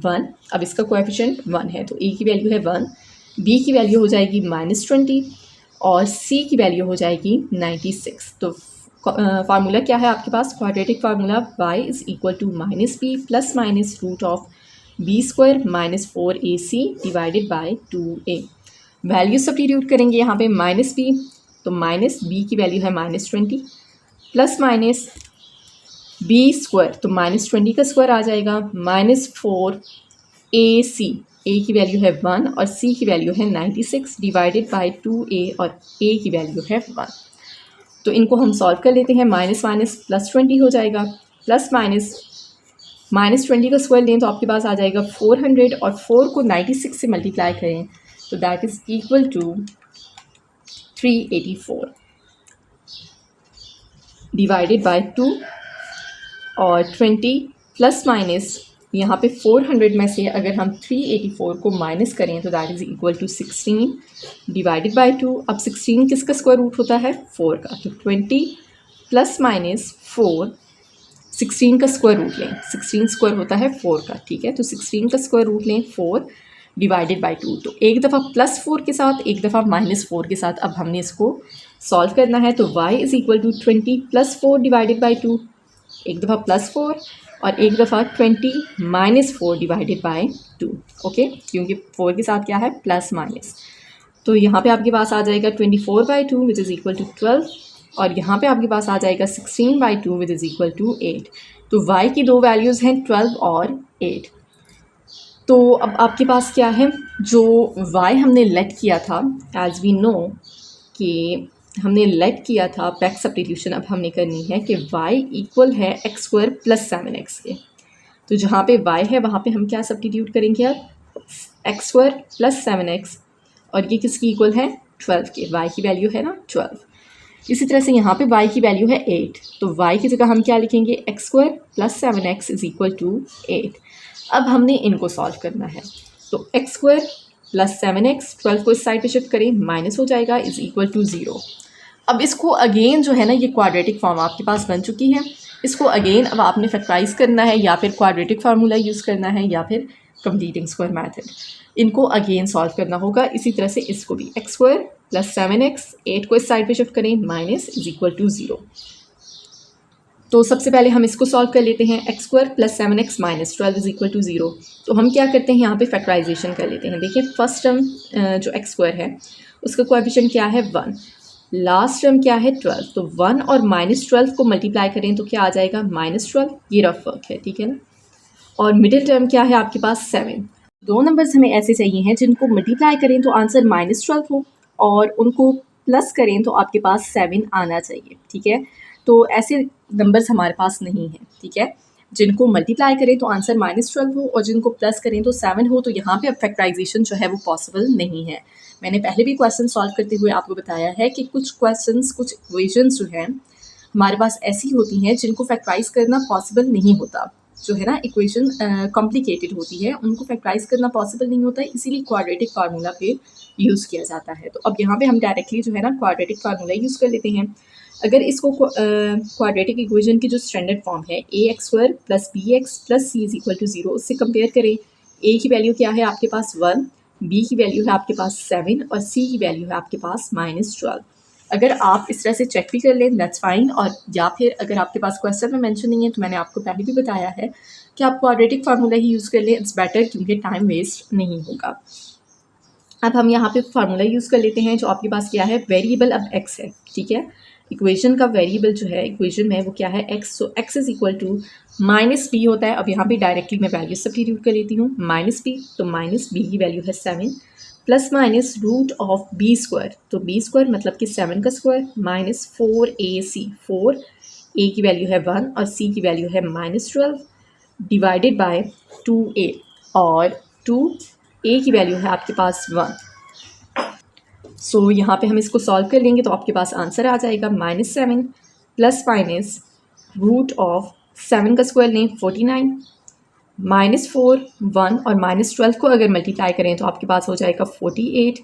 1। अब इसका कोएफिशिएंट 1 है तो ए की वैल्यू है 1, बी की वैल्यू हो जाएगी -20 और सी की वैल्यू हो जाएगी 96। तो फार्मूला क्या है आपके पास, quadratic formula y is equal to minus B plus minus root of B square minus 4ac divided by 2a। Value substitute करेंगे यहाँ पे माइनस बी, तो माइनस बी की वैल्यू है -20 प्लस माइनस बी स्क्वायर, तो -20 का स्क्वायर आ जाएगा -4ac, ए की वैल्यू है 1 और सी की वैल्यू है 96 डिवाइडेड बाई 2a, और ए की वैल्यू है 1। तो इनको हम सॉल्व कर लेते हैं, माइनस माइनस प्लस 20 हो जाएगा, प्लस माइनस 20 का स्क्वायर लें तो आपके पास आ जाएगा 400, और 4 को 96 से मल्टीप्लाई करें तो that is equal to 384 divided by 2, और 20 प्लस माइनस यहाँ पे 400 में से अगर हम 384 को माइनस करें तो that is equal to 16 divided by 2। अब 16 किसका स्क्वायर रूट होता है 4 का, तो 20 प्लस माइनस 4, 16 का स्क्वायर रूट लें, 16 स्क्वायर होता है 4 का, ठीक है। तो 16 का स्क्वायर रूट लें 4 डिवाइडेड बाई 2, तो एक दफ़ा +4 के साथ एक दफ़ा -4 के साथ अब हमने इसको सॉल्व करना है। तो y is equal to 20 + 4 divided by 2, एक दफ़ा +4 और एक दफ़ा 20 -4 डिवाइडेड बाई 2। ओके, क्योंकि 4 के साथ क्या है प्लस माइनस, तो यहाँ पे आपके पास आ जाएगा 24/2 विच इज़ इक्वल टू 12, और यहाँ पे आपके पास आ जाएगा 16/2 विच इज़ इक्वल टू 8। तो y की दो वैल्यूज़ हैं 12 और 8। तो अब आपके पास क्या है, जो y हमने लेट किया था, एज वी नो कि हमने लेट किया था बैक सब्स्टिट्यूशन, अब हमने करनी है कि y इक्वल है x² + 7x के। तो जहाँ पे y है वहाँ पे हम क्या सब्स्टिट्यूट करेंगे, अब x² + 7x, और ये किसकी इक्वल है 12 के, y की वैल्यू है ना 12। इसी तरह से यहाँ पे y की वैल्यू है 8, तो y की जगह हम क्या लिखेंगे x² + 7x is equal to 8। अब हमने इनको सॉल्व करना है, तो x² + 7x, 12 को इस साइड पे शिफ्ट करें, माइनस हो जाएगा, इज़ इक्वल टू 0। अब इसको अगेन जो है ना, ये क्वाड्रेटिक फॉर्म आपके पास बन चुकी है, इसको अगेन अब आपने फैक्टराइज करना है, या फिर क्वाड्रेटिक फार्मूला यूज़ करना है, या फिर कंप्लीटिंग स्क्वायर मेथड। इनको अगेन सॉल्व करना होगा। इसी तरह से इसको भी एक्स स्क्वायर प्लस 7x, 8 को इस साइड पे शिफ्ट करें, माइनस इज इक्वल टू 0। तो सबसे पहले हम इसको सॉल्व कर लेते हैं। X square plus 7x minus 12 is equal to 0। तो हम क्या करते हैं, यहाँ पे फैक्टराइजेशन कर लेते हैं। देखिए फर्स्ट टर्म जो एक्स स्क्वायर है उसका कोएफिशिएंट क्या है 1, लास्ट टर्म क्या है 12। तो 1 और -12 को मल्टीप्लाई करें तो क्या आ जाएगा -12। ये रफ वर्क है, ठीक है ना। और मिडिल टर्म क्या है आपके पास 7। दो नंबर्स हमें ऐसे चाहिए हैं जिनको मल्टीप्लाई करें तो आंसर -12 हो और उनको प्लस करें तो आपके पास 7 आना चाहिए, ठीक है। तो ऐसे नंबर्स हमारे पास नहीं है, ठीक है। जिनको मल्टीप्लाई करें तो आंसर -12 हो और जिनको प्लस करें तो 7 हो। तो यहाँ पे अब फैक्टराइजेशन जो है वो पॉसिबल नहीं है। मैंने पहले भी क्वेश्चन सॉल्व करते हुए आपको बताया है कि कुछ क्वेश्चंस, कुछ इक्वेशंस जो हैं हमारे पास ऐसी होती हैं जिनको फैक्टराइज करना पॉसिबल नहीं होता। जो है ना इक्वेशन कॉम्प्लिकेटेड होती है, उनको फैक्टराइज करना पॉसिबल नहीं होता है, इसीलिए क्वाड्रेटिक फार्मूला फिर यूज़ किया जाता है। तो अब यहाँ पे हम डायरेक्टली जो है ना क्वाड्रेटिक फार्मूला यूज़ कर लेते हैं। अगर इसको क्वाड्रेटिक इक्वेशन की जो स्टैंडर्ड फॉर्म है a² plus bx plus c is equal to 0, उससे कंपेयर करें। a की वैल्यू क्या है आपके पास 1, b की वैल्यू है आपके पास 7 और c की वैल्यू है आपके पास -12। अगर आप इस तरह से चेक भी कर लें दैट्स फाइन, और या फिर अगर आपके पास क्वेश्चन में मेंशन नहीं है तो मैंने आपको पहले भी बताया है कि आप क्वाड्रेटिक फार्मूला ही यूज़ कर लें, इट्स बेटर, क्योंकि टाइम वेस्ट नहीं होगा। अब हम यहाँ पे फार्मूला यूज़ कर लेते हैं। जो आपके पास क्या है, वेरिएबल अब x है, ठीक है। इक्वेशन का वेरिएबल जो है इक्वेशन में वो क्या है x। So x is equal to -b होता है। अब यहाँ पे डायरेक्टली मैं वैल्यू सब्स्टिट्यूट कर लेती हूँ। -b, तो -b की वैल्यू है 7 plus minus root of b²। तो b² मतलब कि 7 का स्क्वायर माइनस 4ac, 4a की वैल्यू है 1 और c की वैल्यू है -12 डिवाइडेड बाय 2a, और 2a की वैल्यू है आपके पास 1। सो यहाँ पे हम इसको सॉल्व कर लेंगे तो आपके पास आंसर आ जाएगा -7 प्लस माइनस रूट ऑफ 7 का स्क्वायर लें 49, -4, 1 और -12 को अगर मल्टीप्लाई करें तो आपके पास हो जाएगा 48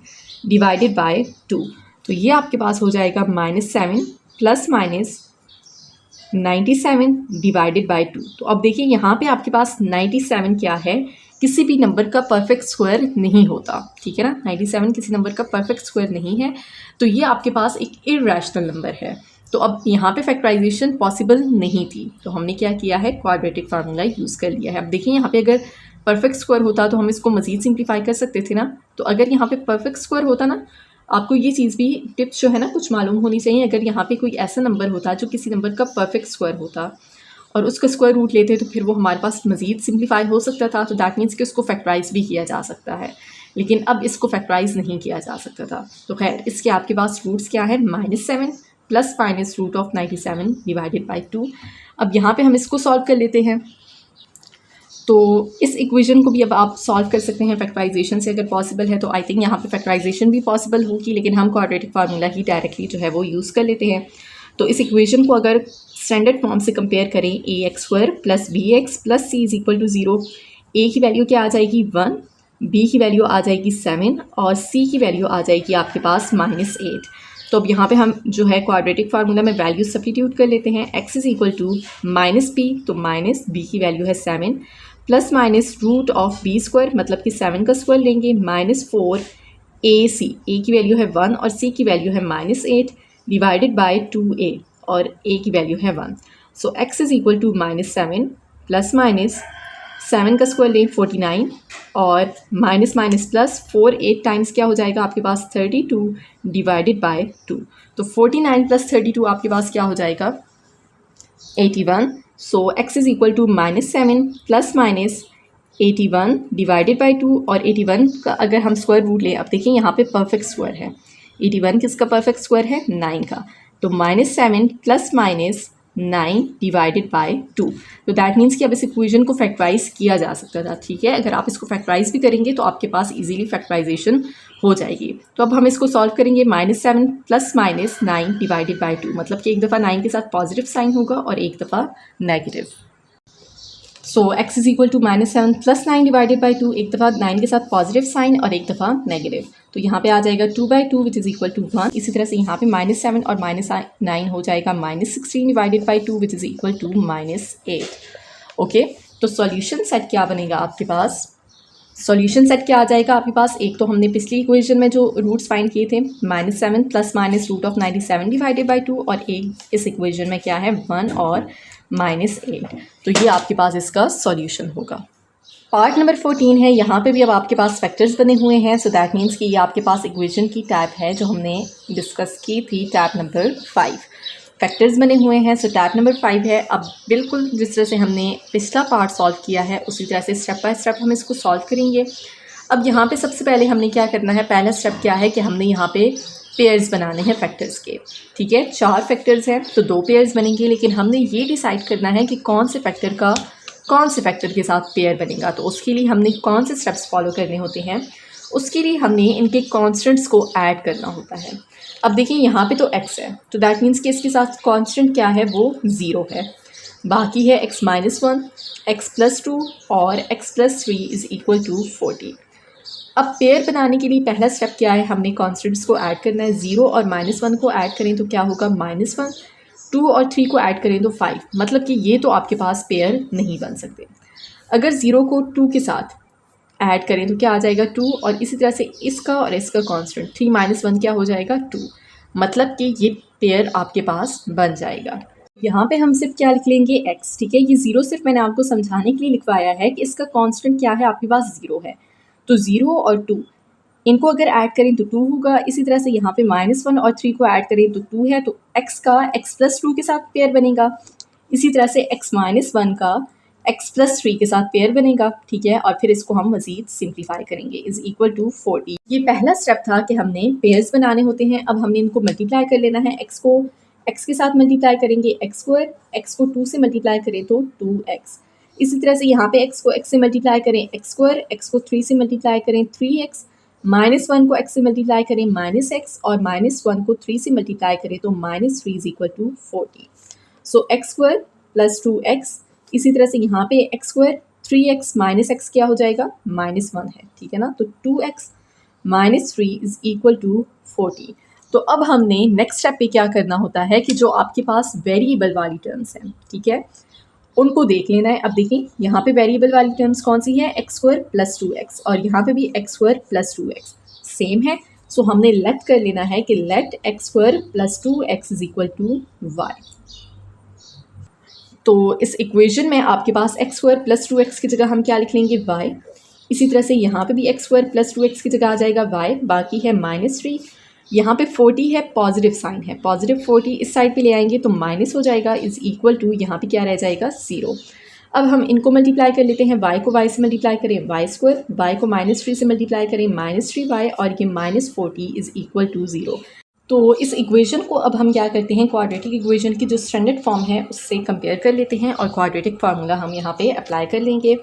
डिवाइडेड बाय 2। तो ये आपके पास हो जाएगा -7 प्लस माइनस 97 डिवाइडेड बाय 2। तो अब देखिए यहाँ पे आपके पास 97 क्या है, किसी भी नंबर का परफेक्ट स्क्वायर नहीं होता, ठीक है ना। 97 किसी नंबर का परफेक्ट स्क्वायर नहीं है, तो ये आपके पास एक इर्रेशनल नंबर है। तो अब यहाँ पे फैक्टराइजेशन पॉसिबल नहीं थी, तो हमने क्या किया है, क्वाड्रेटिक फार्मूला यूज़ कर लिया है। अब देखिए यहाँ पे अगर परफेक्ट स्क्वायर होता तो हम इसको मज़ीद सिंप्लीफाई कर सकते थे ना। तो अगर यहाँ पे परफेक्ट स्क्वायर होता ना, आपको ये चीज़ भी टिप्स जो है ना कुछ मालूम होनी चाहिए। अगर यहाँ पे कोई ऐसा नंबर होता जो किसी नंबर का परफेक्ट स्क्वायर होता और उसका स्क्वायर रूट लेते तो फिर वो हमारे पास मज़ीद सिंप्लीफाई हो सकता था। तो दैट मीन्स कि उसको फैक्टराइज भी किया जा सकता है, लेकिन अब इसको फैक्टराइज नहीं किया जा सकता था। तो खैर इसके आपके पास रूट्स क्या है, -7 plus minus root of 97 divided by 2। अब यहाँ पे हम इसको सॉल्व कर लेते हैं। तो इस इक्वेशन को भी अब आप सॉल्व कर सकते हैं फैक्टराइजेशन से, अगर पॉसिबल है तो आई थिंक यहाँ पे फैक्टराइजेशन भी पॉसिबल होगी, लेकिन हम क्वाड्रेटिक फार्मूला ही डायरेक्टली जो है वो यूज़ कर लेते हैं। तो इस इक्वेशन को अगर स्टैंडर्ड फॉर्म से कंपेयर करें, ax² plus bx plus c is equal to 0, a की वैल्यू क्या आ जाएगी 1, b की वैल्यू आ जाएगी 7 और c की वैल्यू आ जाएगी आपके पास -8। तो अब यहाँ पे हम जो है क्वाड्रेटिक फार्मूला में वैल्यू सब्स्टिट्यूट कर लेते हैं। x is equal to -b, तो -b की वैल्यू है 7 plus minus root of b² मतलब कि 7 का स्क्वायर लेंगे -4ac, a की वैल्यू है 1 और c की वैल्यू है -8 डिवाइडेड बाय 2a और a की वैल्यू है 1। So x is equal to -7 plus minus 7 का स्क्वायर लें 49 और माइनस माइनस प्लस 4 8 टाइम्स क्या हो जाएगा आपके पास 32 डिवाइडेड बाय 2। तो 49 प्लस 32 आपके पास क्या हो जाएगा 81। So x is equal to -7 plus minus 81 divided by 2, और 81 का अगर हम स्क्वायर रूट लें, अब देखिए यहाँ पे परफेक्ट स्क्वायर है, 81 किसका परफेक्ट स्क्वायर है 9 का, तो -7 प्लस माइनस 9 डिवाइडेड बाय 2। तो दैट मीन्स कि अब इस इक्वेशन को फैक्टराइज किया जा सकता था, ठीक है। अगर आप इसको फैक्टराइज भी करेंगे तो आपके पास इजीली फैक्टराइजेशन हो जाएगी। तो अब हम इसको सॉल्व करेंगे, -7 प्लस माइनस 9 डिवाइडेड बाय 2, मतलब कि एक दफ़ा 9 के साथ पॉजिटिव साइन होगा और एक दफ़ा negative. So x is equal to -7 plus 9 divided by 2, एक दफ़ा 9 के साथ पॉजिटिव साइन और एक दफ़ा नेगेटिव। तो यहाँ पे आ जाएगा 2/2 विच इज़ इक्वल टू 1। इसी तरह से यहाँ पे -7 और -9 हो जाएगा -16 divided by 2 which is equal to -8। Okay, तो सॉल्यूशन सेट क्या बनेगा आपके पास, सॉल्यूशन सेट क्या आ जाएगा आपके पास, एक तो हमने पिछली इक्वेशन में जो रूट्स फाइंड किए थे -7 plus minus root of 97 divided by 2, और एक इस इक्वेशन में क्या है 1 और -8। तो ये आपके पास इसका सॉल्यूशन होगा। पार्ट नंबर 14 है, यहाँ पे भी अब आपके पास फैक्टर्स बने हुए हैं। सो दैट मीन्स कि ये आपके पास इक्वेशन की टैब है जो हमने डिस्कस की थी, टैब नंबर 5। फैक्टर्स बने हुए हैं। सो टैब नंबर 5 है। अब बिल्कुल जिस तरह से हमने पिछला पार्ट सॉल्व किया है उसी तरह से स्टेप बाय स्टेप हम इसको सॉल्व करेंगे। अब यहाँ पे सबसे पहले हमने क्या करना है, पहला स्टेप क्या है कि हमने यहाँ पे पेयर्स बनाने हैं फैक्टर्स के। ठीक है, 4 फैक्टर्स हैं तो 2 पेयर्स बनेंगे, लेकिन हमने ये डिसाइड करना है कि कौन से फैक्टर के साथ पेयर बनेगा। तो उसके लिए हमने कौन से स्टेप्स फॉलो करने होते हैं, उसके लिए हमने इनके कॉन्स्टेंट्स को ऐड करना होता है। अब देखिए यहाँ पे तो x है, तो दैट मीन्स कि इसके साथ कांस्टेंट क्या है, वो 0 है। बाकी है x-1, x+2 और x+3 इज़ इक्वल टू 40। अब पेयर बनाने के लिए पहला स्टेप क्या है, हमने कांस्टेंट्स को ऐड करना है। 0 और -1 को ऐड करें तो क्या होगा -1, 2 और 3 को ऐड करें तो 5। मतलब कि ये तो आपके पास पेयर नहीं बन सकते। अगर 0 को 2 के साथ ऐड करें तो क्या आ जाएगा 2, और इसी तरह से इसका और इसका कांस्टेंट 3 - 1 क्या हो जाएगा 2। मतलब कि ये पेयर आपके पास बन जाएगा। यहाँ पे हम सिर्फ क्या लिख लेंगे x। ठीक है, ये 0 सिर्फ मैंने आपको समझाने के लिए लिखवाया है कि इसका कांस्टेंट क्या है, आपके पास 0 है। तो 0 और 2 इनको अगर ऐड करें तो 2 होगा। इसी तरह से यहाँ पे -1 और 3 को ऐड करें तो 2 है, तो x का x+2 के साथ पेयर बनेगा। इसी तरह से x-1 का x+3 के साथ पेयर बनेगा। ठीक है, और फिर इसको हम मज़ीद सिंप्लीफाई करेंगे, इज़ इक्वल टू 40। ये पहला स्टेप था कि हमने पेयर्स बनाने होते हैं। अब हमने इनको मल्टीप्लाई कर लेना है। x को x के साथ मल्टीप्लाई करेंगे x², x को 2 से मल्टीप्लाई करें तो 2x। इसी तरह से यहाँ पे x को x से मल्टीप्लाई करें x², x को 3 से मल्टीप्लाई करें 3x, -1 को x से मल्टीप्लाई करें -x, और -1 को 3 से मल्टीप्लाई करें तो -3 is equal to 40। So x² + 2x। इसी तरह से यहाँ पे x² 3x -x क्या हो जाएगा, -1 है। ठीक है ना, तो 2x -3 इज इक्वल टू 40। तो अब हमने नेक्स्ट स्टेप पे क्या करना होता है कि जो आपके पास वेरिएबल वाली टर्म्स हैं, ठीक है, उनको देख लेना है। अब देखिए यहाँ पे वेरिएबल वाली टर्म्स कौन सी है, x² + 2x, और यहाँ पे भी x² + 2x सेम है। सो हमने लेट कर लेना है कि let x² + 2x is equal to y। तो इस इक्वेशन में आपके पास x² + 2x की जगह हम क्या लिख लेंगे, y। इसी तरह से यहाँ पे भी x² + 2x की जगह आ जाएगा y। बाकी है -3, यहाँ पे 40 है, पॉजिटिव साइन है, पॉजिटिव 40 इस साइड पे ले आएंगे तो माइनस हो जाएगा, इज़ इक्वल टू यहाँ पे क्या रह जाएगा 0। अब हम इनको मल्टीप्लाई कर लेते हैं। y को y से मल्टीप्लाई करें y², y को -3 से मल्टीप्लाई करें -3y, और ये -40 इज़ इक्वल टू 0। तो इस इक्वेशन को अब हम क्या करते हैं, क्वाड्रेटिक इक्वेशन की जो स्टैंडर्ड फॉर्म है उससे कंपेयर कर लेते हैं, और क्वाड्रेटिक फार्मूला हम यहाँ पे अप्लाई कर लेंगे।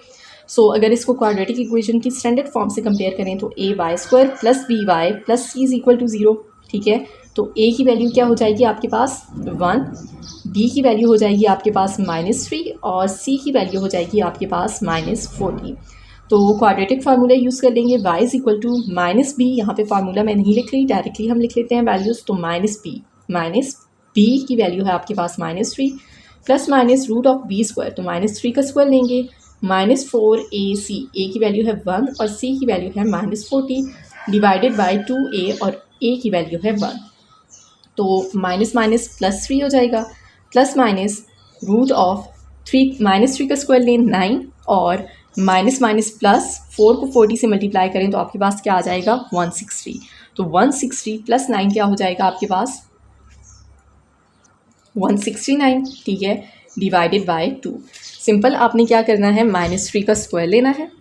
सो अगर इसको क्वाड्रेटिक इक्वेशन की स्टैंडर्ड फॉर्म से कंपेयर करें तो ay² + by + c is equal to 0। ठीक है, तो a की वैल्यू क्या हो जाएगी आपके पास 1, b की वैल्यू हो जाएगी आपके पास -3, और c की वैल्यू हो जाएगी आपके पास -40। तो क्वाड्रेटिक फार्मूला यूज़ कर लेंगे, y is equal to -b। यहाँ पे फार्मूला मैं नहीं लिख रही, डायरेक्टली हम लिख लेते हैं वैल्यूज़। तो -b की वैल्यू है आपके पास -3, plus minus root of b², तो -3 का स्क्वायर लेंगे, -4ac, a की वैल्यू है 1 और c की वैल्यू है -40, डिवाइडेड बाय 2a और a की वैल्यू है 1। तो माइनस माइनस +3 हो जाएगा, प्लस माइनस रूट ऑफ -3 का स्क्वायर लें 9, और माइनस माइनस प्लस 4 को 40 से मल्टीप्लाई करें तो आपके पास क्या आ जाएगा 160। तो 160 + 9 क्या हो जाएगा आपके पास 169। ठीक है, डिवाइडेड बाय 2। सिंपल आपने क्या करना है, -3 का स्क्वायर लेना है,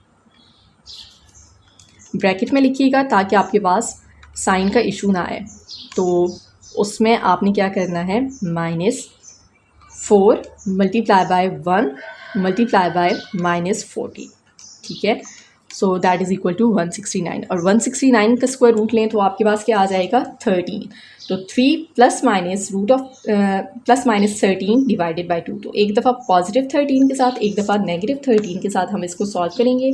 ब्रैकेट में लिखिएगा ताकि आपके पास साइन का इशू ना आए। तो उसमें आपने क्या करना है, -4 मल्टीप्लाई बाय 1 मल्टीप्लाई बाय -40। ठीक है, so that is equal to 169, और 169 का स्क्वायर रूट लें तो आपके पास क्या आ जाएगा 13। तो 3 + -13 डिवाइडेड बाय 2। तो एक दफ़ा पॉजिटिव 13 के साथ, एक दफ़ा नेगेटिव 13 के साथ हम इसको सॉल्व करेंगे।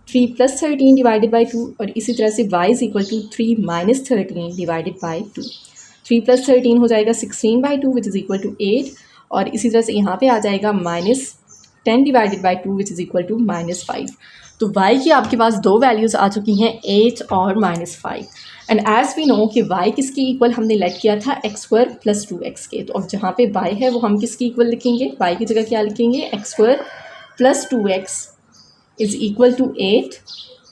3 + 13 डिवाइडेड बाय 2, और इसी तरह से y is equal to 3 - 13 divided by 2। 3 + 13 हो जाएगा 16/2 विच इज़ इक्वल टू 8, और इसी तरह से यहाँ पे आ जाएगा -10 divided by 2 which is equal to -5। तो तो y की आपके पास दो वैल्यूज़ आ चुकी हैं 8 और -5 एंड एज वी नो कि y किसकी इक्वल हमने लेट किया था x² + 2x के। तो अब जहाँ पे y है वो हम किसकी इक्वल लिखेंगे, y की जगह क्या लिखेंगे x² + 2x is equal to 8।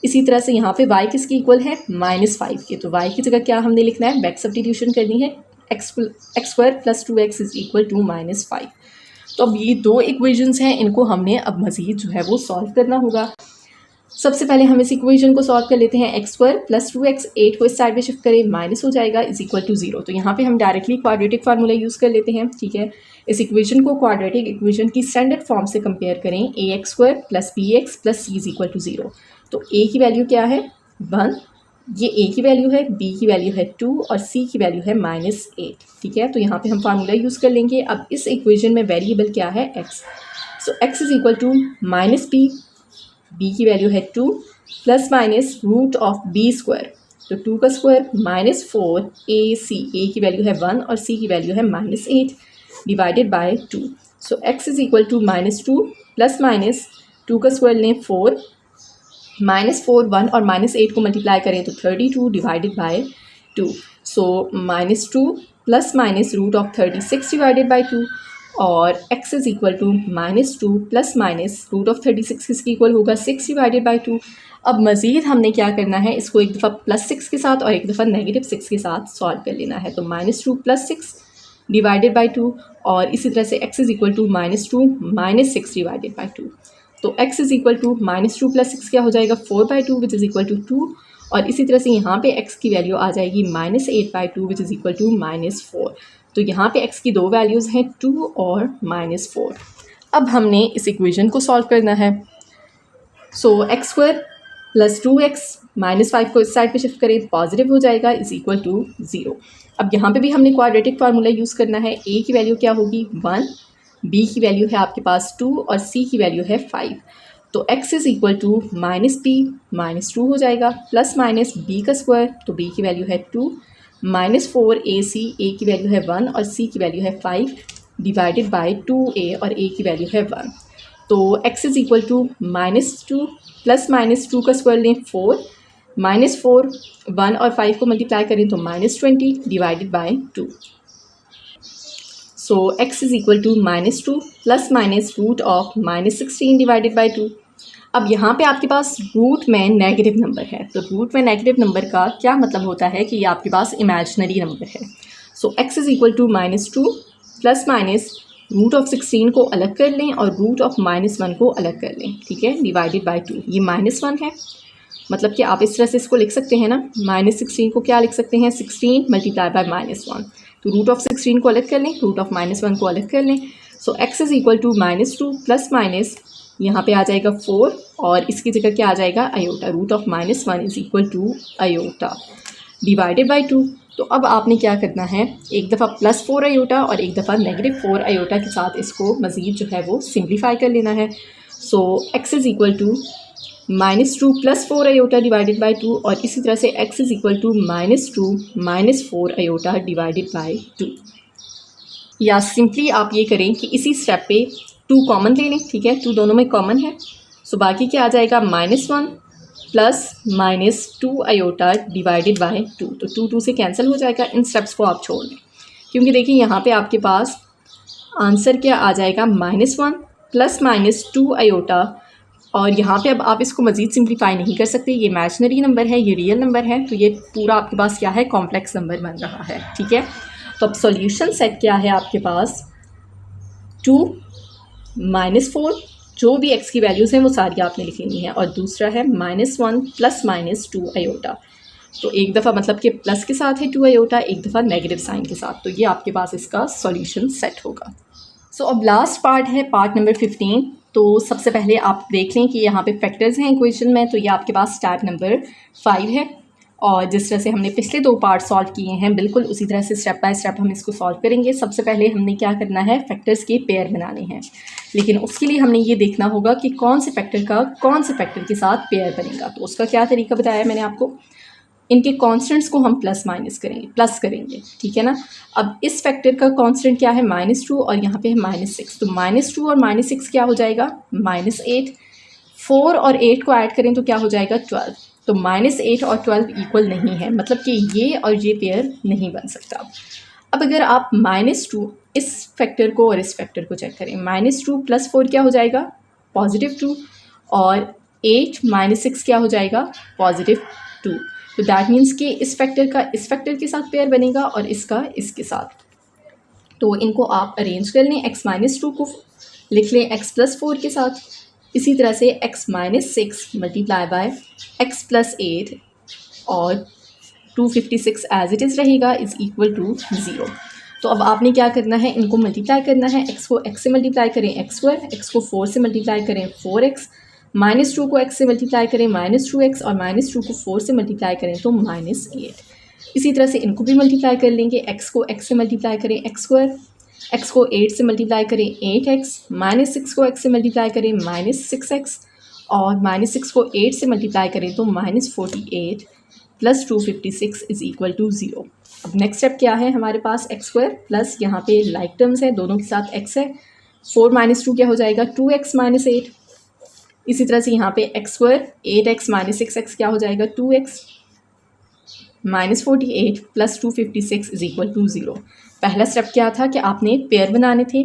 इसी तरह से यहाँ पे y किसकी इक्वल है -5 के, तो y की जगह क्या हमने लिखना है, बैक सब्स्टिट्यूशन करनी है, x² + 2x is equal to -5। तो अब ये दो इक्वेशंस हैं, इनको हमने अब मज़ीद जो है वो सॉल्व करना होगा। सबसे पहले हम इस इक्वेशन को सॉल्व कर लेते हैं। x² + 2x 8 को इस साइड में शिफ्ट करें, माइनस हो जाएगा इज इक्वल टू 0। तो यहाँ पे हम डायरेक्टली क्वाड्रेटिक फार्मूला यूज़ कर लेते हैं, ठीक है। इस इक्वेशन को क्वाड्रेटिक इक्वेशन की स्टैंडर्ड फॉर्म से कंपेयर करें, ax² + bx + c is equal to 0। तो a की वैल्यू क्या है 1, ये a की वैल्यू है, b की वैल्यू है 2 और c की वैल्यू है -8, ठीक है। तो यहाँ पे हम फार्मूला यूज़ कर लेंगे। अब इस इक्वेशन में वेरिएबल क्या है x, so x is equal to -b, b की वैल्यू है 2 plus minus root of b², तो 2 का स्क्वायर -4 ac, a की वैल्यू है 1 और c की वैल्यू है -8 divided by 2। So x is equal to -2 plus minus 2 का स्क्वायर लें 4, -4 1 और -8 को मल्टीप्लाई करें तो 32 divided by 2। So -2 plus minus root of 36 divided by 2 और x is equal to -2 plus minus root of 36 किसकी इक्वल होगा 6 डिवाइडेड बाय 2। अब मज़ीद हमने क्या करना है, इसको एक दफ़ा +6 के साथ और एक दफ़ा -6 के साथ सॉल्व कर लेना है। तो -2 + 6 डिवाइडेड बाय 2 और इसी तरह से x is equal to -2 - 6 divided by 2। तो x इज इक्वल टू -2 + 6 क्या हो जाएगा 4/2 विच इज़ इक्वल टू 2 और इसी तरह से यहाँ पे x की वैल्यू आ जाएगी -8/2 विच इज़ इक्वल टू -4। तो यहाँ पे x की दो वैल्यूज़ हैं 2 और -4। अब हमने इस इक्वेशन को सॉल्व करना है। सो x² + 2x -5 को इस साइड पे शिफ्ट करें, पॉजिटिव हो जाएगा इज इक्वल टू 0। अब यहाँ पे भी हमने क्वाड्रेटिक फार्मूला यूज़ करना है। a की वैल्यू क्या होगी 1, b की वैल्यू है आपके पास 2 और c की वैल्यू है 5। तो x is equal to -b -2 हो जाएगा प्लस माइनस b का स्क्वायर, तो b की वैल्यू है 2 -4 ac, a की वैल्यू है 1 और c की वैल्यू है 5 डिवाइडेड बाय 2a और a की वैल्यू है 1। तो x is equal to -2 plus -2 का स्क्वायर लें 4, -4 1 और 5 को मल्टीप्लाई करें तो -20 divided by 2। So x is equal to -2 plus minus root of -16 divided by 2। अब यहाँ पे आपके पास रूट में नेगेटिव नंबर है, तो रूट में नेगेटिव नंबर का क्या मतलब होता है कि ये आपके पास इमेजिनरी नंबर है। So x is equal to -2 plus minus root of 16 को अलग कर लें और रूट ऑफ -1 को अलग कर लें, ठीक है, डिवाइडेड बाय 2। ये -1 है, मतलब कि आप इस तरह से इसको लिख सकते हैं ना, -16 को क्या लिख सकते हैं 16 मल्टीप्लाई बाय -1। तो रूट ऑफ 16 को अलग कर लें, रूट ऑफ -1 को अलग कर लें। So x is equal to -2 plus minus यहाँ पे आ जाएगा 4 और इसकी जगह क्या आ जाएगा iota, root of -1 is equal to iota divided by 2। तो अब आपने क्या करना है, एक दफ़ा +4 अयोटा और एक दफ़ा -4 अयोटा के साथ इसको मज़ीद जो है वो सिंप्लीफाई कर लेना है। So x is equal to -2 + 4 iota divided by 2 और इसी तरह से x is equal to -2 - 4 iota divided by 2। या सिंपली आप ये करें कि इसी स्टेप पे 2 कॉमन ले लें, ठीक है, 2 दोनों में कॉमन है। सो बाकी क्या आ जाएगा -1 प्लस -2 अयोटा डिवाइडेड बाय 2। तो 2 से कैंसिल हो जाएगा, इन स्टेप्स को आप छोड़ दें, क्योंकि देखिए यहाँ पे आपके पास आंसर क्या आ जाएगा -1 प्लस -2 अयोटा और यहाँ पे अब आप इसको मज़ीद सिंप्लीफाई नहीं कर सकते, ये इमेजिनरी नंबर है, ये रियल नंबर है, तो ये पूरा आपके पास क्या है कॉम्प्लेक्स नंबर बन रहा है, ठीक है। तो अब सॉल्यूशन सेट क्या है आपके पास 2 -4, जो भी x की वैल्यूज़ हैं वो सारी आपने लिखनी है, और दूसरा है -1 प्लस -2 अयोटा। तो एक दफ़ा मतलब कि प्लस के साथ है 2 अयोटा, एक दफ़ा नेगेटिव साइन के साथ, तो ये आपके पास इसका सॉल्यूशन सेट होगा। सो अब लास्ट पार्ट है पार्ट नंबर 15। तो सबसे पहले आप देख लें कि यहाँ पे फैक्टर्स हैं इक्वेशन में, तो ये आपके पास स्टेप नंबर 5 है और जिस तरह से हमने पिछले 2 पार्ट सॉल्व किए हैं बिल्कुल उसी तरह से स्टेप बाय स्टेप हम इसको सॉल्व करेंगे। सबसे पहले हमने क्या करना है, फैक्टर्स के पेयर बनाने हैं, लेकिन उसके लिए हमने ये देखना होगा कि कौन से फैक्टर का कौन से फैक्टर के साथ पेयर बनेगा। तो उसका क्या तरीका बताया मैंने आपको, इनके कांस्टेंट्स को हम प्लस करेंगे, ठीक है ना। अब इस फैक्टर का कांस्टेंट क्या है -2 और यहाँ पे है -6, तो -2 और -6 क्या हो जाएगा -8। 4 और 8 को ऐड करें तो क्या हो जाएगा 12। तो -8 और 12 इक्वल नहीं है, मतलब कि ये और ये पेयर नहीं बन सकता। अब अगर आप -2 इस फैक्टर को और इस फैक्टर को चेक करें, -2 + 4 क्या हो जाएगा +2 और 8 - 6 क्या हो जाएगा +2। तो दैट मीन्स कि इस फैक्टर का इस फैक्टर के साथ पेयर बनेगा और इसका इसके साथ। तो इनको आप अरेंज कर लें, x-2 को लिख लें x + 4 के साथ। इसी तरह से x - 6 मल्टीप्लाई बाय x + 8 और 256 एज इट इज़ रहेगा इज़ इक्वल टू 0। तो अब आपने क्या करना है, इनको मल्टीप्लाई करना है। x को x से मल्टीप्लाई करें x2, x को 4 से मल्टीप्लाई करें 4x, -2 को x से मल्टीप्लाई करें -2x और -2 को 4 से मल्टीप्लाई करें तो -8। इसी तरह से इनको भी मल्टीप्लाई कर लेंगे। x को x से मल्टीप्लाई करें x2, x को 8 से मल्टीप्लाई करें 8x, -6 को x से मल्टीप्लाई करें -6x और -6 को 8 से मल्टीप्लाई करें तो -48 + 256 इज़ इक्वल टू 0। अब नेक्स्ट स्टेप क्या है हमारे पास, x2 प्लस यहाँ पे लाइक टर्म्स है, दोनों के साथ x है। 4 - 2 क्या हो जाएगा 2x - 8। इसी तरह से यहाँ पे x2 8x - 6x क्या हो जाएगा 2x, -48 + 256 इज़ इक्वल टू 0। पहला स्टेप क्या था कि आपने पेयर बनाने थे।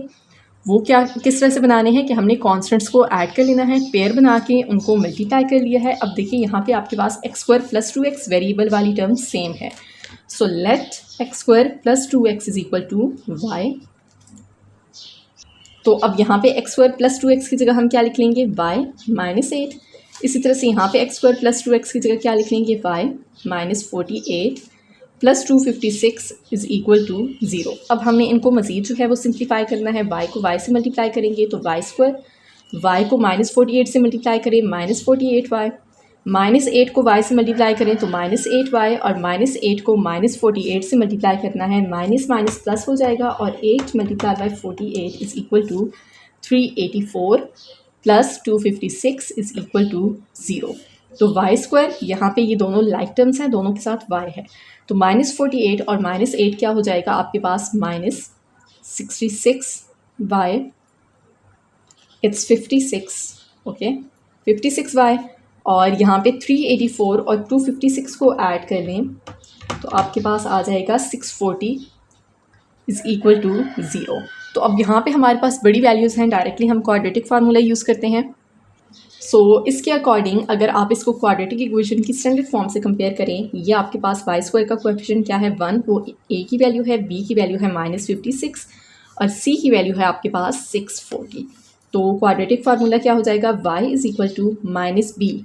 वो क्या किस तरह से बनाने हैं कि हमने कॉन्स्टेंट्स को ऐड कर लेना है, पेयर बना के उनको मल्टीप्लाई कर लिया है। अब देखिए यहाँ पे आपके पास x2 + 2x वेरिएबल वाली टर्म सेम है। So let x2 + 2x is equal to y। तो अब यहाँ पे x2 + 2x की जगह हम क्या लिख लेंगे y -8। इसी तरह से यहाँ पे x2 + 2x की जगह क्या लिख लेंगे y -48 + 256 इज़ इक्वल टू 0। अब हमने इनको मज़ीद जो है वो सिंप्लीफाई करना है। y को y से मल्टीप्लाई करेंगे तो y2, y को -48 से मल्टीप्लाई करें -48y, -8 को y से मल्टीप्लाई करें तो -8y और -8 को -48 से मल्टीप्लाई करना है, माइनस माइनस प्लस हो जाएगा और 8 × 48 is equal to 384 + 256 is equal to 0। तो y2 यहाँ पे ये दोनों लाइक टर्म्स हैं, दोनों के साथ y है, तो -48 और -8 क्या हो जाएगा आपके पास -66y, इट्स 56, ओके 56y। और यहाँ पे 384 और 256 को ऐड कर लें तो आपके पास आ जाएगा 640 इज़ इक्वल टू 0। तो अब यहाँ पे हमारे पास बड़ी वैल्यूज़ हैं, डायरेक्टली हम क्वाड्रेटिक फार्मूला यूज़ करते हैं। इसके अकॉर्डिंग अगर आप इसको क्वाड्रेटिक इक्वेशन की स्टैंडर्ड फॉर्म से कंपेयर करें, ये आपके पास y2 का कोएफिशिएंट क्या है 1, वो a की वैल्यू है, b की वैल्यू है -56 और c की वैल्यू है आपके पास 640। तो क्वाड्रेटिक फार्मूला क्या हो जाएगा y is equal to -b,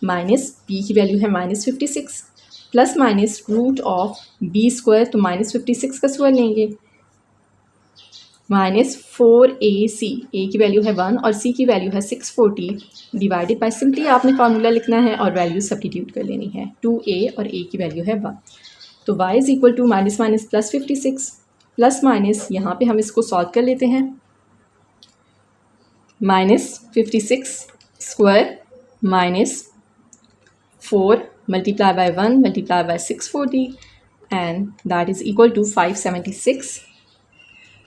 -b की वैल्यू है -56 प्लस माइनस √b², तो -56 का स्क्वायर लेंगे, -4ac, a की वैल्यू है 1 और c की वैल्यू है 640 डिवाइडेड बाय, सिंपली आपने फार्मूला लिखना है और वैल्यू सब्स्टिट्यूट कर लेनी है। 2a और a की वैल्यू है 1, तो y is equal to minus minus plus 56 plus minus, यहाँ पे हम इसको सॉल्व कर लेते हैं, -56² -4 multiply by 1 multiply by 640 and that is equal to 576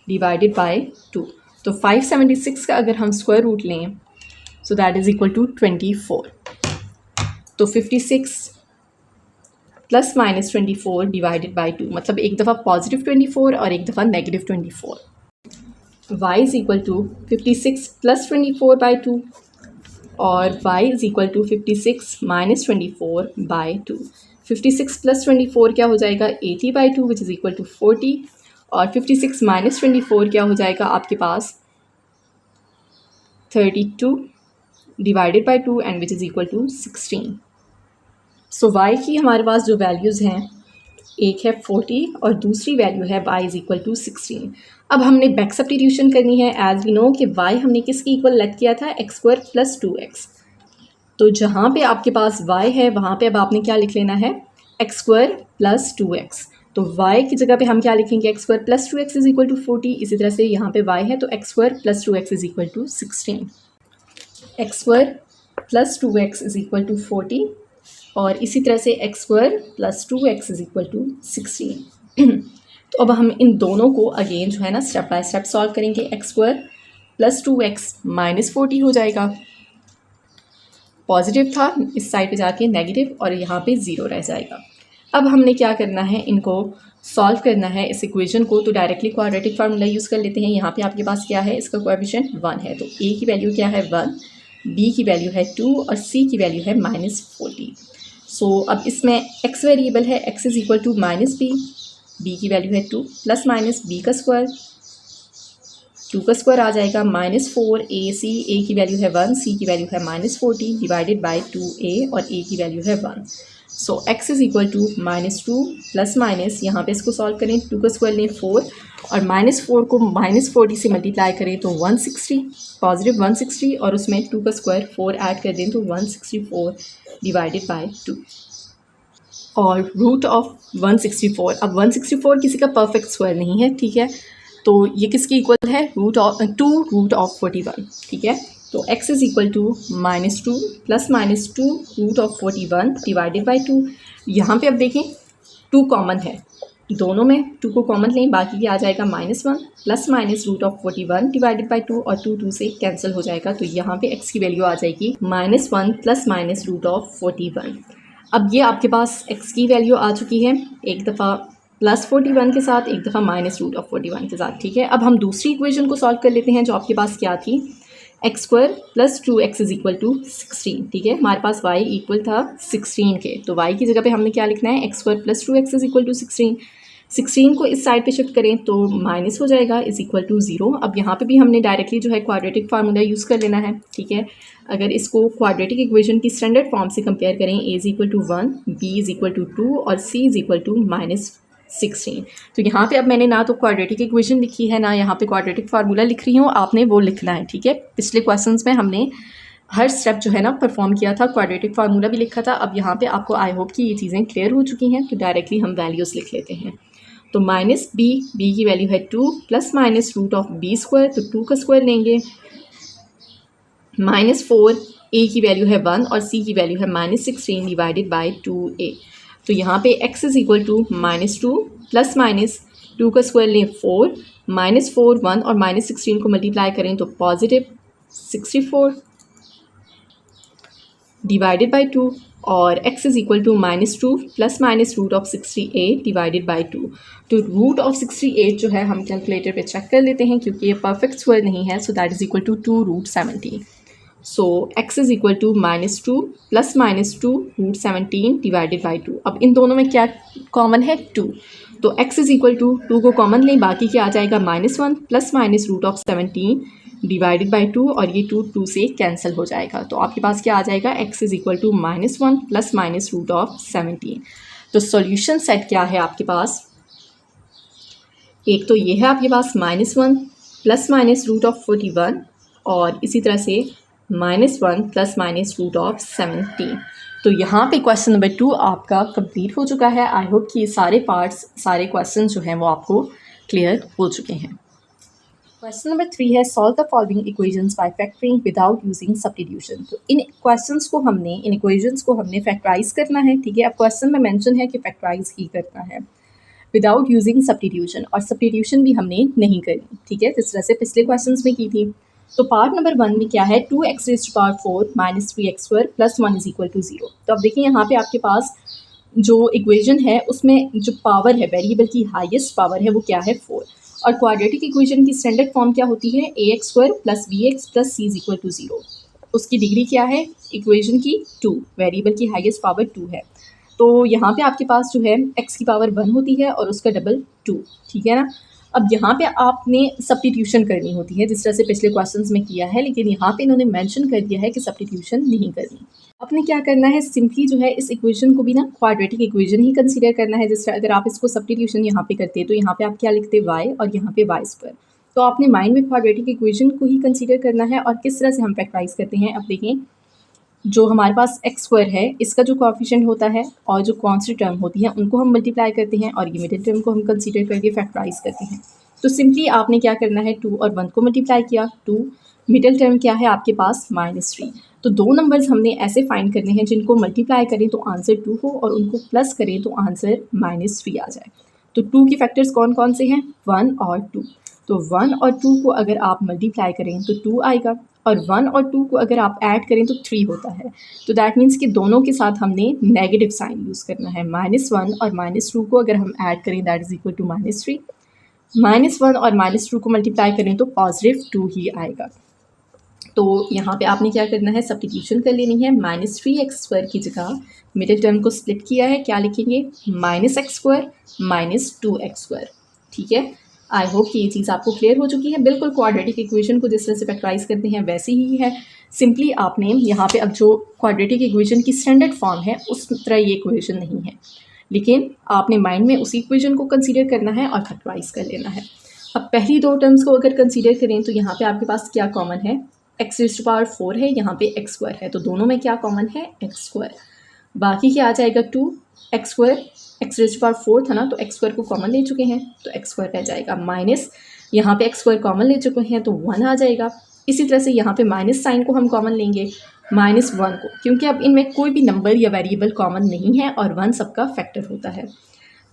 divided by 2। तो 576 का अगर हम स्क्वायर रूट लें so that is equal to 24। तो 56 प्लस माइनस 24 डिवाइडेड बाय 2, मतलब एक दफ़ा +24 और एक दफ़ा -24। y is equal to 56 + 24 by 2 और y is equal to 56 - 24 by 2। 56 + 24 क्या हो जाएगा 80 by 2 which is equal to 40 और 56 - 24 क्या हो जाएगा आपके पास 32 divided by 2 and which is equal to 16। So y की हमारे पास जो वैल्यूज़ हैं, एक है 40 और दूसरी वैल्यू है y इज़ इक्वल टू 16। अब हमने बैक सब्स्टिट्यूशन करनी है। एज वी नो कि y हमने किसके इक्वल लेट किया था x² + 2x, तो जहाँ पे आपके पास y है वहाँ पे अब आपने क्या लिख लेना है x² + 2x। तो y की जगह पे हम क्या लिखेंगे x² + 2x is equal to 40। इसी तरह से यहाँ पे y है तो x² + 2x is equal to 16, x² + 2x is equal to 40 और इसी तरह से x² + 2x is equal to 16। तो अब हम इन दोनों को अगेन जो है ना स्टेप बाय स्टेप सॉल्व करेंगे। x² + 2x -40 हो जाएगा पॉजिटिव था, इस साइड पे जाके नेगेटिव और यहाँ पे ज़ीरो रह जाएगा। अब हमने क्या करना है, इनको सॉल्व करना है इस इक्वेशन को। तो डायरेक्टली क्वाड्रेटिक फार्मूला यूज़ कर लेते हैं। यहाँ पे आपके पास क्या है, इसका कोएफिशिएंट 1 है, तो ए की वैल्यू क्या है 1, बी की वैल्यू है 2 और सी की वैल्यू है -40। सो अब इसमें एक्स वेरिएबल है, x is equal to -b, b की वैल्यू है 2 प्लस माइनस बी का स्क्वायर, 2 का स्क्वायर आ जाएगा -4 ए की वैल्यू है 1, सी की वैल्यू है -40 डिवाइडेड बाई 2a और ए की वैल्यू है 1। So x is equal to -2 plus minus, यहाँ पे इसको सॉल्व करें, 2 का स्क्वायर लें 4 और -4 को -40 से मल्टीप्लाई करें तो 160, पॉजिटिव 160 और उसमें 2 का स्क्वायर 4 ऐड कर दें तो 164 डिवाइडेड बाई 2 और रूट ऑफ 164। अब 164 किसी का परफेक्ट स्क्वायर नहीं है, ठीक है, तो ये किसके इक्वल है, रूट ऑफ 2 रूट ऑफ 41, ठीक है। तो x is equal to -2 plus -2 root of 41 divided by 2। यहाँ पे अब देखें 2 कॉमन है, दोनों में 2 को कॉमन लें, बाकी क्या आ जाएगा -1 plus minus root of 41 divided by 2 और 2 से कैंसिल हो जाएगा। तो यहाँ पे x की वैल्यू आ जाएगी -1 प्लस माइनस रूट ऑफ 41। अब ये आपके पास x की वैल्यू आ चुकी है, एक दफ़ा +41 के साथ, एक दफ़ा -√41 के साथ, ठीक है। अब हम दूसरी इक्वेशन को सॉल्व कर लेते हैं जो आपके पास क्या थी, x² + 2x is equal to 16, ठीक है। हमारे पास y इक्वल था 16 के, तो y की जगह पे हमने क्या लिखना है, x² + 2x is equal to 16। 16 को इस साइड पे शिफ्ट करें तो माइनस हो जाएगा, इज़ इक्वल टू 0। अब यहाँ पे भी हमने डायरेक्टली जो है क्वाड्रेटिक फार्मूला यूज़ कर लेना है, ठीक है। अगर इसको क्वाड्रेटिक इक्वेशन की स्टैंडर्ड फॉर्म से कंपेयर करें, a is equal to 1, b is equal to 2 और c इज़ इक्वल टू -16। तो यहाँ पे अब मैंने ना तो क्वाड्रेटिक इक्वेशन लिखी है, ना यहाँ पे क्वाड्रेटिक फार्मूला लिख रही हूँ, आपने वो लिखना है, ठीक है। पिछले क्वेश्चंस में हमने हर स्टेप जो है ना परफॉर्म किया था, क्वाड्रेटिक फार्मूला भी लिखा था। अब यहाँ पे आपको आई होप कि ये चीज़ें क्लियर हो चुकी हैं, तो डायरेक्टली हम वैल्यूज़ लिख लेते हैं। तो -b की वैल्यू है 2 plus minus root of b², तो 2 का स्क्वायर लेंगे, -4 a की वैल्यू है 1 और c की वैल्यू है -16 डिवाइडेड बाई 2a। तो यहाँ पे x is equal to -2 plus minus 2 का स्क्वायर लें 4, -4 1 और -16 को मल्टीप्लाई करें तो पॉजिटिव 64 डिवाइडेड बाई 2 और x is equal to -2 plus minus root of 68 divided by 2। तो रूट ऑफ 68 जो है हम कैलकुलेटर पे चेक कर लेते हैं, क्योंकि ये परफेक्ट स्क्वायर नहीं है, so that is equal to 2√17। So x is equal to -2 plus -2 √17 divided by 2। अब इन दोनों में क्या कॉमन है, 2, तो x इज़ इक्वल टू 2 को कॉमन लें, बाकी क्या आ जाएगा -1 plus minus root of 17 divided by 2 और ये 2 से कैंसिल हो जाएगा। तो आपके पास क्या आ जाएगा, x is equal to -1 plus minus root of 17। तो सॉल्यूशन सेट क्या है आपके पास, एक तो ये है आपके पास -1 प्लस माइनस रूट ऑफ 41 और इसी तरह से -1 प्लस माइनस रूट ऑफ 17। तो यहाँ पे क्वेश्चन नंबर 2 आपका कंप्लीट हो चुका है। आई होप कि सारे पार्ट्स, सारे क्वेश्चन जो हैं वो आपको क्लियर हो चुके हैं। क्वेश्चन नंबर 3 है, solve the following equations bye factoring without using substitution. तो इन क्वेश्चंस को हमने, इन इक्वेशंस को हमने फैक्टराइज करना है, ठीक है। अब क्वेश्चन में मेंशन है कि फैक्टराइज ही करना है विदाउट यूजिंग सब्स्टिट्यूशन, और सब्स्टिट्यूशन भी हमने नहीं करनी, ठीक है, जिस तरह से पिछले क्वेश्चंस में की थी। तो पार्ट नंबर 1 में क्या है, 2x⁴ minus 3x² plus 1 is equal to 0। तो अब देखिए यहाँ पे आपके पास जो इक्वेशन है उसमें जो पावर है, वेरिएबल की हाईएस्ट पावर है वो क्या है, 4। और क्वाड्रेटिक इक्वेशन की स्टैंडर्ड फॉर्म क्या होती है, ax² plus bx plus c is equal to 0। उसकी डिग्री क्या है इक्वेशन की, 2, वेरिएबल की हाईएस्ट पावर 2 है। तो यहाँ पे आपके पास जो है x की पावर 1 होती है और उसका डबल 2, ठीक है ना। अब यहाँ पे आपने सब्स्टिट्यूशन करनी होती है, जिस तरह से पिछले क्वेश्चंस में किया है, लेकिन यहाँ पे इन्होंने मेंशन कर दिया है कि सब्स्टिट्यूशन नहीं करनी। आपने क्या करना है, सिंपली जो है इस इक्वेशन को भी ना क्वाड्रेटिक इक्वेशन ही कंसीडर करना है। जिस तरह अगर आप इसको सब्स्टिट्यूशन यहाँ पे करते तो यहाँ पे आप क्या लिखते, y और यहाँ पे y²। तो आपने माइंड में क्वाड्रेटिक इक्वेशन को ही कंसीडर करना है। और किस तरह से हम फैक्टराइज करते हैं, अब देखें, जो हमारे पास x² है इसका जो कोएफिशिएंट होता है और जो कांस्टेंट टर्म होती है उनको हम मल्टीप्लाई करते हैं और ये मिडिल टर्म को हम कंसीडर करके फैक्टराइज करते हैं। तो सिंपली आपने क्या करना है, 2 और 1 को मल्टीप्लाई किया, 2, मिडिल टर्म क्या है आपके पास, -3। तो दो नंबर्स हमने ऐसे फाइंड करने हैं जिनको मल्टीप्लाई करें तो आंसर 2 हो और उनको प्लस करें तो आंसर -3 आ जाए। तो 2 के फैक्टर्स कौन कौन से हैं, 1 और 2। तो 1 और 2 को अगर आप मल्टीप्लाई करें तो 2 आएगा और 1 और 2 को अगर आप ऐड करें तो 3 होता है। तो दैट मीन्स कि दोनों के साथ हमने नेगेटिव साइन यूज़ करना है। -1 और -2 को अगर हम ऐड करें दैट इज़ इक्वल टू -3। -1 और -2 को मल्टीप्लाई करें तो +2 ही आएगा। तो यहाँ पे आपने क्या करना है, सब्स्टिट्यूशन कर लेनी है। -3x² की जगह मिडिल टर्म को स्प्लिट किया है, क्या लिखेंगे, -x² -2x²। ठीक है, आई होप कि ये चीज़ आपको क्लियर हो चुकी है। बिल्कुल क्वाड्रेटिक इक्वेशन को जिस तरह से फैक्टराइज करते हैं वैसे ही है। सिंपली आपने यहाँ पे अब जो क्वाड्रेटिक इक्वेशन की स्टैंडर्ड फॉर्म है उस तरह ये इक्वेशन नहीं है, लेकिन आपने माइंड में उसी इक्वेशन को कंसीडर करना है और फैक्टराइज कर लेना है। अब पहली दो टर्म्स को अगर कंसीडर करें तो यहाँ पे आपके पास क्या कॉमन है, x⁴ है, यहाँ पे x² है, तो दोनों में क्या कॉमन है, x²। बाकी क्या आ जाएगा, 2x², x⁴ था ना, तो x² को कॉमन ले चुके हैं तो x² रह जाएगा, माइनस यहाँ पे x² कॉमन ले चुके हैं तो 1 आ जाएगा। इसी तरह से यहाँ पे माइनस साइन को हम कॉमन लेंगे, -1 को, क्योंकि अब इनमें कोई भी नंबर या वेरिएबल कॉमन नहीं है और 1 सबका फैक्टर होता है।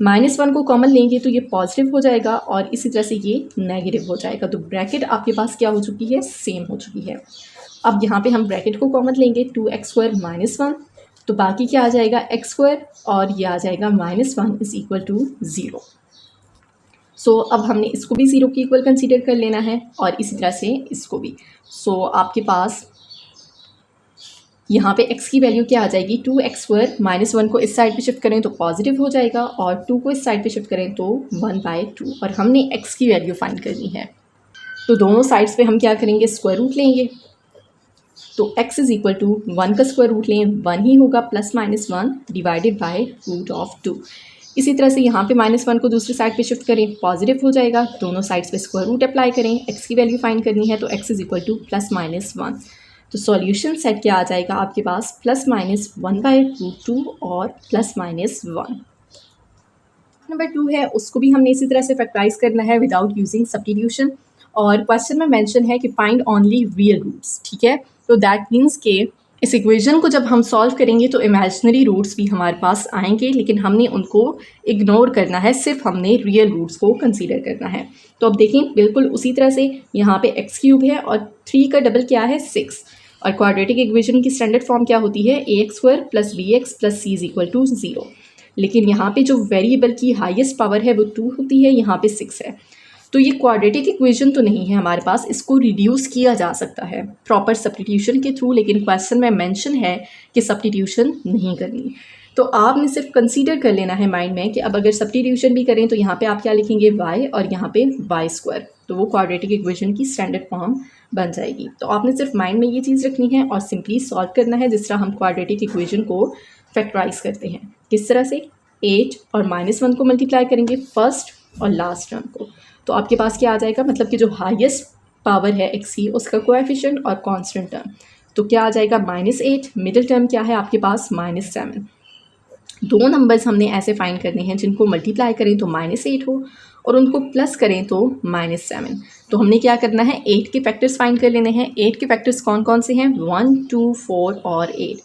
-1 को कॉमन लेंगे तो ये पॉजिटिव हो जाएगा और इसी तरह से ये नेगेटिव हो जाएगा। तो ब्रैकेट आपके पास क्या हो चुकी है, सेम हो चुकी है। अब यहाँ पे हम ब्रैकेट को कॉमन लेंगे, 2x² -1, तो बाकी क्या आ जाएगा, x² और ये आ जाएगा -1 = 0। सो अब हमने इसको भी 0 के इक्वल कंसीडर कर लेना है और इसी तरह से इसको भी। सो आपके पास यहाँ पे x की वैल्यू क्या आ जाएगी, 2x² -1 को इस साइड पे शिफ्ट करें तो पॉजिटिव हो जाएगा और 2 को इस साइड पे शिफ्ट करें तो 1/2, और हमने x की वैल्यू फाइंड करनी है। तो दोनों साइड्स पे हम क्या करेंगे, स्क्वायर रूट लेंगे। तो x = 1 का स्क्वायर रूट लें, 1 ही होगा, +-1 डिवाइडेड बाय √2। इसी तरह से यहाँ पे -1 को दूसरी साइड पे शिफ्ट करें, पॉजिटिव हो जाएगा, दोनों साइड्स पे स्क्वायर रूट अप्लाई करें, x की वैल्यू फाइंड करनी है तो x = +-1। तो सॉल्यूशन सेट क्या आ जाएगा आपके पास, +-1/√2 और +-1। नंबर 2 है, उसको भी हमने इसी तरह से फैक्टराइज करना है विदाउट यूजिंग सब्स्टिट्यूशन। और क्वेश्चन में मेंशन है कि फाइंड ओनली रियल रूट्स। ठीक है, तो दैट मीन्स के इस इक्वेशन को जब हम सॉल्व करेंगे तो इमेजिनरी रूट्स भी हमारे पास आएंगे, लेकिन हमने उनको इग्नोर करना है, सिर्फ हमने रियल रूट्स को कंसीडर करना है। तो अब देखें, बिल्कुल उसी तरह से यहाँ पे x³ है और 3 का डबल क्या है, 6। और क्वाड्रेटिक इक्वेशन की स्टैंडर्ड फॉर्म क्या होती है, ax² + bx + c = 0। लेकिन यहाँ पे जो वेरिएबल की हाईएस्ट पावर है वो 2 होती है, यहाँ पे 6 है। तो ये क्वाड्रेटिक इक्वेशन तो नहीं है हमारे पास, इसको रिड्यूस किया जा सकता है प्रॉपर सब्स्टिट्यूशन के थ्रू, लेकिन क्वेश्चन में मेंशन है कि सब्स्टिट्यूशन नहीं करनी। तो आपने सिर्फ कंसीडर कर लेना है माइंड में कि अब अगर सब्स्टिट्यूशन भी करें तो यहाँ पे आप क्या लिखेंगे, y, और यहाँ पे y², तो वो क्वाड्रेटिक इक्वेशन की स्टैंडर्ड फॉर्म बन जाएगी। तो आपने सिर्फ माइंड में ये चीज़ रखनी है और सिंपली सॉल्व करना है जिस तरह हम क्वाड्रेटिक इक्वेशन को फैक्टराइज करते हैं। किस तरह से, 8 और -1 को मल्टीप्लाई करेंगे फर्स्ट और लास्ट टर्म को, तो आपके पास क्या आ जाएगा, मतलब कि जो हाईएस्ट पावर है x की उसका कोएफिशिएंट और कांस्टेंट टर्म, तो क्या आ जाएगा, -8, मिडिल टर्म क्या है आपके पास, -7। दो नंबर्स हमने ऐसे फाइंड करने हैं जिनको मल्टीप्लाई करें तो -8 हो और उनको प्लस करें तो -7। तो हमने क्या करना है, 8 के फैक्टर्स फाइंड कर लेने हैं। 8 के फैक्टर्स कौन कौन से हैं, 1, 2, 4 और 8।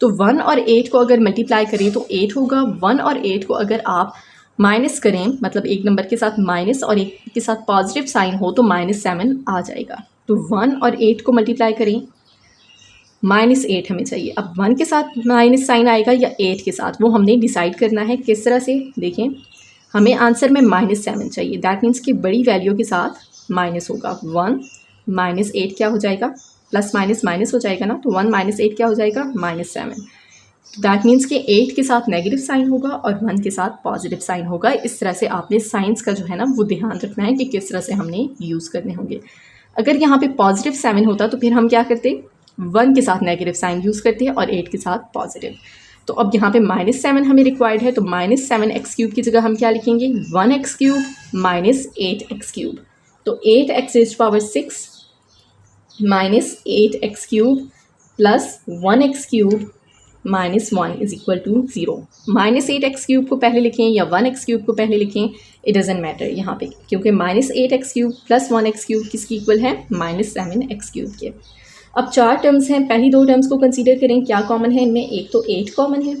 तो 1 और 8 को अगर मल्टीप्लाई करें तो 8 होगा। 1 और 8 को अगर आप माइनस करें, मतलब एक नंबर के साथ माइनस और एक के साथ पॉजिटिव साइन हो तो -7 आ जाएगा। तो 1 और 8 को मल्टीप्लाई करें, -8 हमें चाहिए। अब 1 के साथ माइनस साइन आएगा या 8 के साथ, वो हमने डिसाइड करना है। किस तरह से, देखें, हमें आंसर में -7 चाहिए, दैट मीन्स कि बड़ी वैल्यू के साथ माइनस होगा। 1 -8 क्या हो जाएगा, प्लस माइनस माइनस हो जाएगा ना, तो 1 - 8 क्या हो जाएगा, -7। दैट मीन्स कि 8 के साथ नेगेटिव साइन होगा और 1 के साथ पॉजिटिव साइन होगा। इस तरह से आपने साइंस का जो है ना वो ध्यान रखना है कि किस तरह से हमने यूज़ करने होंगे। अगर यहाँ पे पॉजिटिव 7 होता तो फिर हम क्या करते, 1 के साथ नेगेटिव साइन यूज़ करते हैं और 8 के साथ पॉजिटिव। तो अब यहाँ पे -7 हमें रिक्वायर्ड है, तो -7x³ की जगह हम क्या लिखेंगे, 1x³ - 8x³। तो 8x⁶ -8x³ + 1x³ -1 = 0। -8x³ को पहले लिखें या 1x³ को पहले लिखें, इट डजेंट मैटर यहाँ पे, क्योंकि -8x³ + 1x³ किसकी इक्वल है, -7x³ के। अब 4 टर्म्स हैं, पहली 2 टर्म्स को कंसीडर करें, क्या कॉमन है इनमें, एक तो 8 कॉमन है,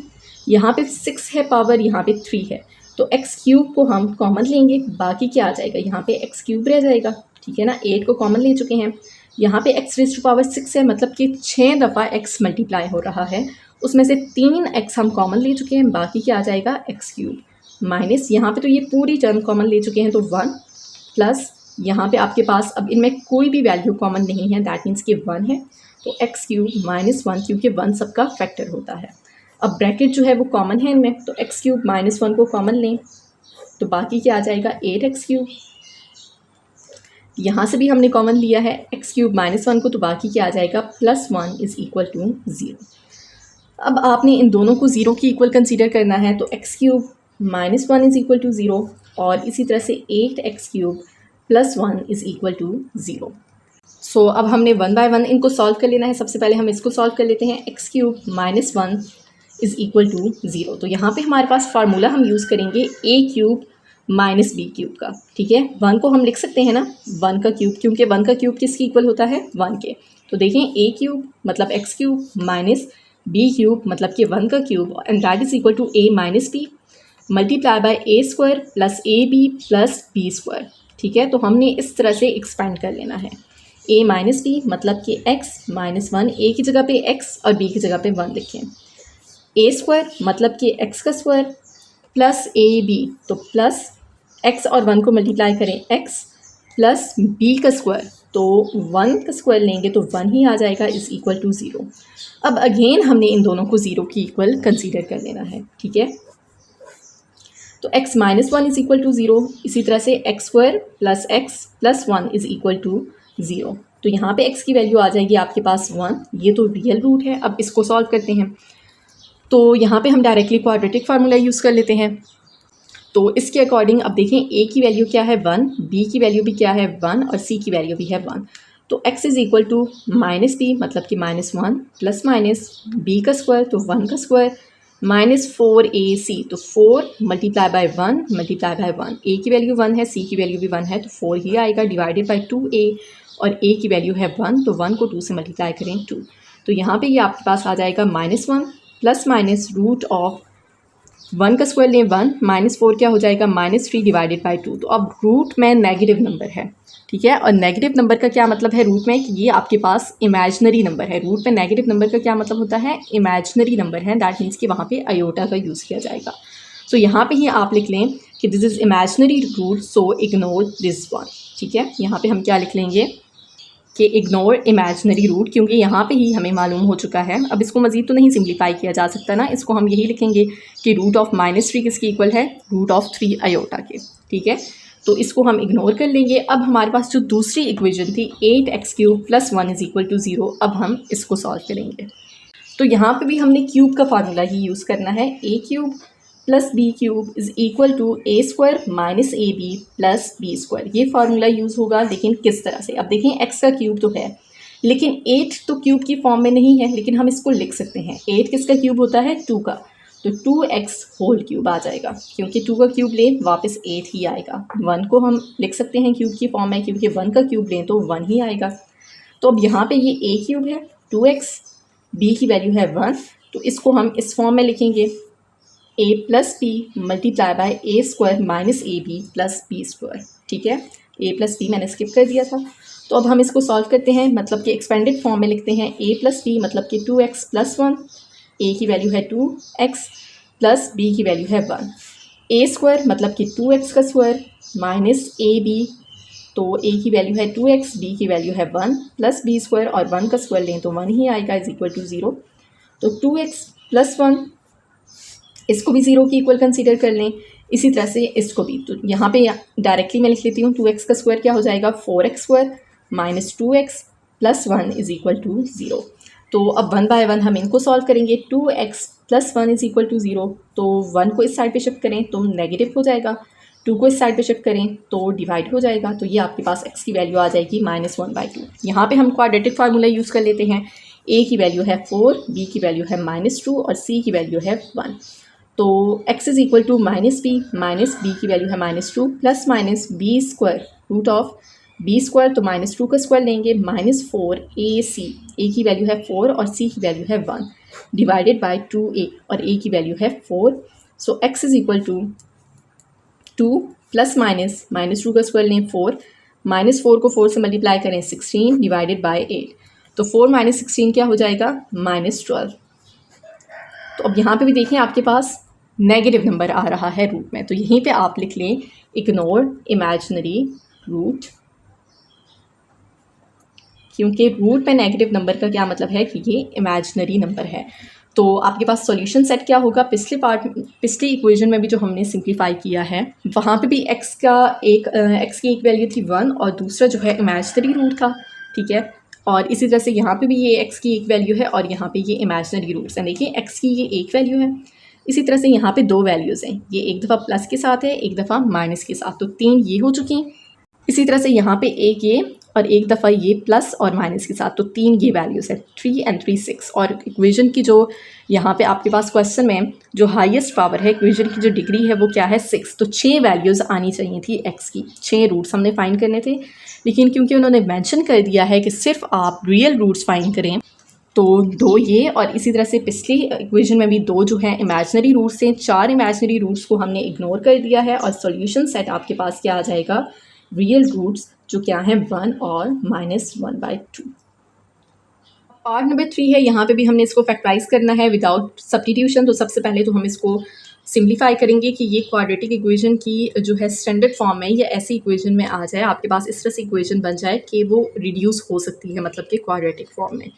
यहाँ पे 6 है पावर, यहाँ पे 3 है, तो x³ को हम कॉमन लेंगे, बाकी क्या आ जाएगा, यहाँ पे x³ रह जाएगा। ठीक है ना, 8 को कॉमन ले चुके हैं, यहाँ पे x रेज़ टू पावर 6 है, मतलब कि 6 दफ़ा x मल्टीप्लाई हो रहा है। उसमें से 3 x हम कॉमन ले चुके हैं, बाकी क्या आ जाएगा एक्स क्यूब माइनस यहाँ पे तो ये पूरी टर्म कॉमन ले चुके हैं तो 1 प्लस यहाँ पे आपके पास अब इनमें कोई भी वैल्यू कॉमन नहीं है, दैट मीन्स कि 1 है, तो एक्स क्यूब माइनस 1 क्योंकि 1 सबका फैक्टर होता है। अब ब्रैकेट जो है वो कॉमन है इनमें, तो एक्स क्यूब माइनस 1 को कॉमन लें तो बाकी क्या आ जाएगा 8x क्यूब। यहाँ से भी हमने कॉमन लिया है एक्स क्यूब माइनस 1 को, तो बाकी क्या आ जाएगा प्लस 1 इज़ इक्वल टू 0। अब आपने इन दोनों को 0 की इक्वल कंसीडर करना है, तो x cube minus 1 is equal to 0 और इसी तरह से 8x cube plus 1 is equal to 0। So अब हमने 1 बाय 1 इनको सॉल्व कर लेना है। सबसे पहले हम इसको सॉल्व कर लेते हैं, x cube minus 1 is equal to 0। तो यहाँ पे हमारे पास फार्मूला हम यूज़ करेंगे a cube minus b cube का, ठीक है। 1 को हम लिख सकते हैं ना 1 का क्यूब, क्योंकि 1 का क्यूब किसकी इक्वल होता है 1 के। तो देखें a क्यूब मतलब x cube minus b cube मतलब कि 1 का cube and that is equal to a minus b multiply by a square plus a b plus b square, ठीक है। तो हमने इस तरह से एक्सपेंड कर लेना है, a माइनस बी मतलब कि x माइनस 1, a की जगह पे x और b की जगह पे 1 लिखें, a स्क्वायर मतलब कि x का स्क्वायर प्लस ए बी, तो प्लस x और 1 को मल्टीप्लाई करें x प्लस b का स्क्वायर, तो 1 का स्क्वायर लेंगे तो 1 ही आ जाएगा इज़ इक्वल टू 0। अब अगेन हमने इन दोनों को 0 की इक्वल कंसीडर कर लेना है, ठीक है। तो x minus 1 is equal to 0, इसी तरह से x square plus x plus 1 is equal to 0। तो यहाँ पे x की वैल्यू आ जाएगी आपके पास 1, ये तो रियल रूट है। अब इसको सॉल्व करते हैं, तो यहाँ पे हम डायरेक्टली क्वाड्रेटिक फार्मूला यूज़ कर लेते हैं। तो इसके अकॉर्डिंग अब देखें a की वैल्यू क्या है 1, b की वैल्यू भी क्या है 1 और c की वैल्यू भी है 1। तो x is equal to minus b मतलब कि माइनस 1 प्लस माइनस b का स्क्वायर तो 1 का स्क्वायर माइनस 4ac, तो 4 multiply by 1 multiply by 1, a की वैल्यू 1 है, c की वैल्यू भी 1 है, तो 4 ही आएगा डिवाइडेड बाय 2a और a की वैल्यू है 1, तो 1 को 2 से मल्टीप्लाई करें 2, तो यहाँ पे ये आपके पास आ जाएगा minus 1 plus minus root of 1 का स्क्वायर लें 1 माइनस 4 क्या हो जाएगा माइनस 3 डिवाइडेड बाय 2। तो अब रूट में नेगेटिव नंबर है, ठीक है, और नेगेटिव नंबर का क्या मतलब है रूट में कि ये आपके पास इमेजिनरी नंबर है। रूट में नेगेटिव नंबर का क्या मतलब होता है इमेजिनरी नंबर है, दैट मीन्स कि वहाँ पे आयोटा का यूज़ किया जाएगा। सो यहाँ पे ही आप लिख लें कि this is imaginary root so ignore this one, ठीक है। यहाँ पे हम क्या लिख लेंगे कि इग्नोर इमेजिनरी रूट, क्योंकि यहाँ पे ही हमें मालूम हो चुका है। अब इसको मज़ीद तो नहीं सिंप्लीफाई किया जा सकता ना, इसको हम यही लिखेंगे कि रूट ऑफ माइनस 3 किसकी इक्वल है रूट ऑफ 3 आयोटा के, ठीक है। तो इसको हम इग्नोर कर लेंगे। अब हमारे पास जो दूसरी इक्वेशन थी 8x cube plus 1 is equal to 0, अब हम इसको सॉल्व करेंगे। तो यहाँ पे भी हमने क्यूब का फार्मूला ही यूज़ करना है, a cube plus b cube is equal to a square minus a b plus b square, ये फार्मूला यूज़ होगा। लेकिन किस तरह से, अब देखें x का क्यूब तो है लेकिन 8 तो क्यूब की फॉर्म में नहीं है, लेकिन हम इसको लिख सकते हैं। 8 किसका क्यूब होता है 2 का, तो 2x होल क्यूब आ जाएगा, क्योंकि 2 का क्यूब लें वापस 8 ही आएगा। 1 को हम लिख सकते हैं क्यूब की फॉर्म में, क्योंकि 1 का क्यूब लें तो 1 ही आएगा। तो अब यहाँ पे ये a क्यूब है 2x, b की वैल्यू है 1, तो इसको हम इस फॉर्म में लिखेंगे a plus b multiply by a square minus a b plus b square, ठीक है। a प्लस बी मैंने स्किप कर दिया था। तो अब हम इसको सॉल्व करते हैं, मतलब कि एक्सपेंडेड फॉर्म में लिखते हैं a प्लस बी मतलब कि 2x प्लस 1, a की वैल्यू है 2x प्लस b की वैल्यू है 1, a स्क्वायर मतलब कि 2x का स्क्वायर माइनस ए बी, तो a की वैल्यू है 2x, b की वैल्यू है 1 प्लस b स्क्वायर और 1 का स्क्वायर लें तो 1 ही आएगा इज इक्वल टू 0। तो 2x प्लस 1 इसको भी 0 की इक्वल कंसीडर कर लें, इसी तरह से इसको भी। तो यहाँ पे डायरेक्टली मैं लिख लेती हूँ 2x का स्क्वायर क्या हो जाएगा 4x square minus 2x plus 1 is equal to 0। तो अब 1 बाय 1 हम इनको सॉल्व करेंगे। 2x plus 1 is equal to 0, तो 1 को इस साइड पे शिफ्ट करें तो नेगेटिव हो जाएगा, 2 को इस साइड पे शिफ्ट करें तो डिवाइड हो जाएगा, तो ये आपके पास x की वैल्यू आ जाएगी -1/2। यहाँ पे हम क्वाड्रेटिक फार्मूला यूज़ कर लेते हैं। a की वैल्यू है 4, b की वैल्यू है -2 और c की वैल्यू है 1। तो x is equal to minus B की वैल्यू है -2 plus minus b square root of B square, तो -2 का स्क्वायर लेंगे -4ac, a की वैल्यू है 4 और c की वैल्यू है 1 डिवाइडेड बाय 2a और a की वैल्यू है 4। So x is equal to 2 plus -2 का स्क्वायर लें 4 -4 को 4 से मल्टीप्लाई करें 16 डिवाइडेड बाय 8, तो 4 माइनस 16 क्या हो जाएगा -12। तो अब यहाँ पे भी देखें आपके पास नेगेटिव नंबर आ रहा है रूट में, तो यहीं पे आप लिख लें इग्नोर इमेजिनरी रूट, क्योंकि रूट में नेगेटिव नंबर का क्या मतलब है कि ये इमेजिनरी नंबर है। तो आपके पास सॉल्यूशन सेट क्या होगा, पिछली इक्वेशन में भी जो हमने सिंप्लीफाई किया है वहाँ पे भी x की एक वैल्यू थी 1 और दूसरा जो है इमेजिनरी रूट था, ठीक है। और इसी तरह से यहाँ पे भी ये x की एक वैल्यू है और यहाँ पे ये इमेजिनरी रूट्स हैं। देखिए x की ये एक वैल्यू है, इसी तरह से यहाँ पे दो वैल्यूज़ हैं, ये एक दफ़ा प्लस के साथ है, एक दफ़ा माइनस के साथ, तो 3 ये हो चुकी हैं। इसी तरह से यहाँ पे एक ये और एक दफ़ा ये प्लस और माइनस के साथ, तो 3 ये वैल्यूज़ है, 3 and 3 6। और इक्वेशन की जो यहाँ पे आपके पास क्वेश्चन में जो हाईएस्ट पावर है, इक्वेशन की जो डिग्री है वो क्या है 6, तो 6 वैल्यूज़ आनी चाहिए थी x की, 6 रूट्स हमने फाइंड करने थे। लेकिन क्योंकि उन्होंने मेंशन कर दिया है कि सिर्फ आप रियल रूट्स फाइंड करें, तो 2 ये और इसी तरह से पिछली इक्वेशन में भी 2 जो है इमेजिनरी रूट्स हैं, 4 इमेजिनरी रूट्स को हमने इग्नोर कर दिया है और सॉल्यूशन सेट आपके पास क्या आ जाएगा, रियल रूट्स जो क्या हैं 1 और -1/2। पार्ट नंबर 3 है, यहाँ पे भी हमने इसको फैक्टराइज करना है विदाउट सब्स्टिट्यूशन। तो सबसे पहले तो हम इसको सिंप्लीफाई करेंगे कि ये क्वाड्रेटिक इक्वेशन की जो है स्टैंडर्ड फॉर्म में या ऐसी इक्वेशन में आ जाए, आपके पास इस तरह से इक्वेशन बन जाए कि वो रिड्यूस हो सकती है, मतलब कि क्वाड्रेटिक फॉर्म में।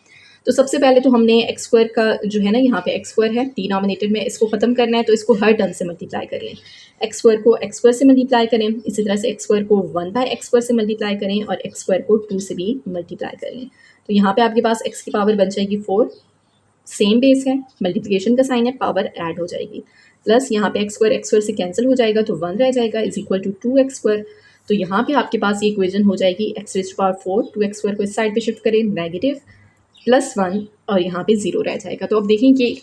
तो सबसे पहले तो हमने एक्स स्क्वायर का जो है ना, यहाँ पे एक्स स्क्वायर है डिनोमिनेटर में, इसको ख़त्म करना है, तो इसको हर टर्म से मल्टीप्लाई कर लें। एक्स स्क्वायर को एक्स स्क्वायर से मल्टीप्लाई करें, इसी तरह से एक्स स्क्वायर को 1/x स्क्वायर से मल्टीप्लाई करें और एक्स स्क्वायर को 2 से भी मल्टीप्लाई कर लें। तो यहाँ पे आपके पास x की पावर बन जाएगी 4, सेम बेस है, मल्टीप्लिकेशन का साइन है, पावर ऐड हो जाएगी, प्लस यहाँ पे एक्स स्क्वायर से कैंसिल हो जाएगा तो 1 रह जाएगा, is equal to 2x square. तो यहाँ पे आपके पास ये इक्वेशन हो जाएगी x⁴, 2x स्क्वायर को इस साइड पे शिफ्ट करें, नेगेटिव +1 और यहाँ पे 0 रह जाएगा। तो अब देखें कि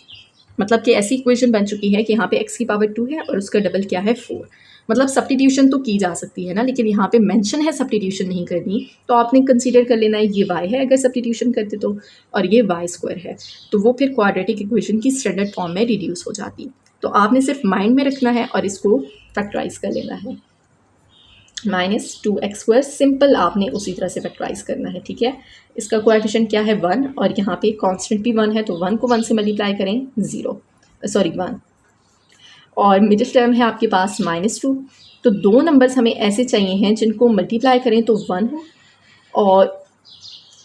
मतलब कि ऐसी इक्वेशन बन चुकी है कि यहाँ पे x की पावर 2 है और उसका डबल क्या है 4। मतलब सब्स्टिट्यूशन तो की जा सकती है ना, लेकिन यहाँ पे मेंशन है सब्स्टिट्यूशन नहीं करनी, तो आपने कंसीडर कर लेना है ये y है अगर सब्स्टिट्यूशन करते तो, और ये y² है, तो वो फिर क्वाड्रेटिक इक्वेशन की स्टैंडर्ड फॉर्म में रिड्यूस हो जाती। तो आपने सिर्फ माइंड में रखना है और इसको फैक्टराइज कर लेना है। -2x² सिंपल आपने उसी तरह से फैक्टराइज करना है, ठीक है। इसका कोएफिशिएंट क्या है 1 और यहाँ पे कांस्टेंट भी 1 है, तो 1 को 1 से मल्टीप्लाई करें 1 और मिडिल टर्म है आपके पास -2। तो दो नंबर्स हमें ऐसे चाहिए हैं जिनको मल्टीप्लाई करें तो 1 हो और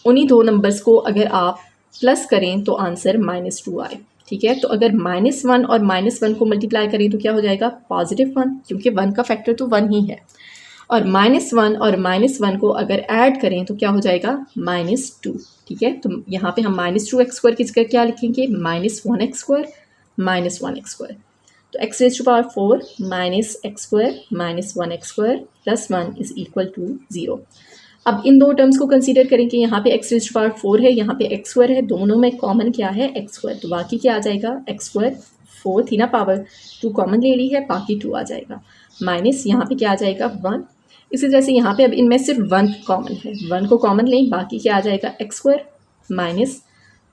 उन्हीं दो नंबर्स को अगर आप प्लस करें तो आंसर -2 आए, ठीक है। तो अगर -1 और -1 को मल्टीप्लाई करें तो क्या हो जाएगा +1, क्योंकि 1 का फैक्टर तो 1 ही है, और -1 और -1 को अगर ऐड करें तो क्या हो जाएगा -2, ठीक है। तो यहाँ पे हम -2x² की जगह क्या लिखेंगे, -1x² -1x²। तो x⁴ -x² -1x² + 1 is equal to 0। अब इन दो टर्म्स को कंसीडर करें कि यहाँ पे x⁴ है, यहाँ पे x² है, दोनों में कॉमन क्या है x², तो बाकी क्या आ जाएगा x², 4 थी ना पावर, 2 कॉमन ले ली है, बाकी 2 आ जाएगा, माइनस यहाँ पे क्या आ जाएगा 1। इसी तरह से यहाँ पे अब इनमें सिर्फ 1 कॉमन है, 1 को कॉमन लें, बाकी क्या आ जाएगा x² माइनस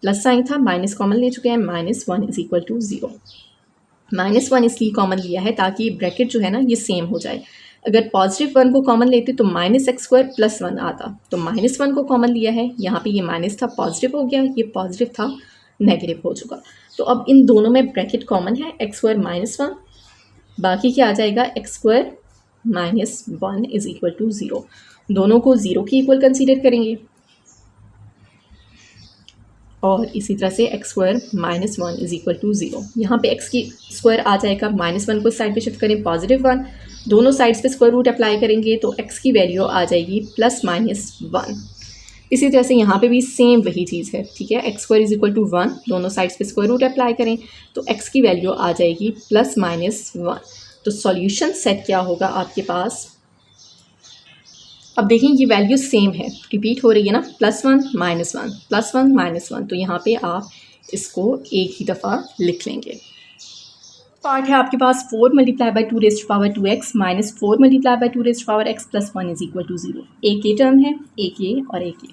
प्लस साइन था, माइनस कॉमन ले चुके हैं, -1 इज इक्वल टू 0। -1 इसलिए कॉमन लिया है ताकि ब्रैकेट जो है ना ये सेम हो जाए। अगर +1 को कॉमन लेते तो -x² + 1 आता, तो -1 को कॉमन लिया है, यहाँ पे ये माइनस था पॉजिटिव हो गया, ये पॉजिटिव था नेगेटिव हो चुका। तो अब इन दोनों में ब्रैकेट कॉमन है, x² -1, बाकी क्या आ जाएगा x² -1 इज इक्वल टू 0। दोनों को 0 की इक्वल कंसीडर करेंगे और इसी तरह से x² -1 इज इक्वल टू 0। यहाँ पे x की स्क्वायर आ जाएगा, -1 को साइड पे शिफ्ट करें +1, दोनों साइड्स पे स्क्वायर रूट अप्लाई करेंगे तो x की वैल्यू आ जाएगी +-1। इसी तरह से यहाँ पे भी सेम वही चीज़ है, ठीक है। x² इज इक्वल टू 1, दोनों साइड्स पे स्क्वायर रूट अप्लाई करें तो x की वैल्यू आ जाएगी +-1। तो सॉल्यूशन सेट क्या होगा आपके पास, अब देखें ये वैल्यू सेम है, रिपीट हो रही है ना, +1 -1 +1 -1, तो यहाँ पे आप इसको एक ही दफ़ा लिख लेंगे। पार्ट है आपके पास 4 × 2⁻2x -4 × 2⁻x + 1 is equal to 0। एक ये टर्म है, एक ये और एक ये।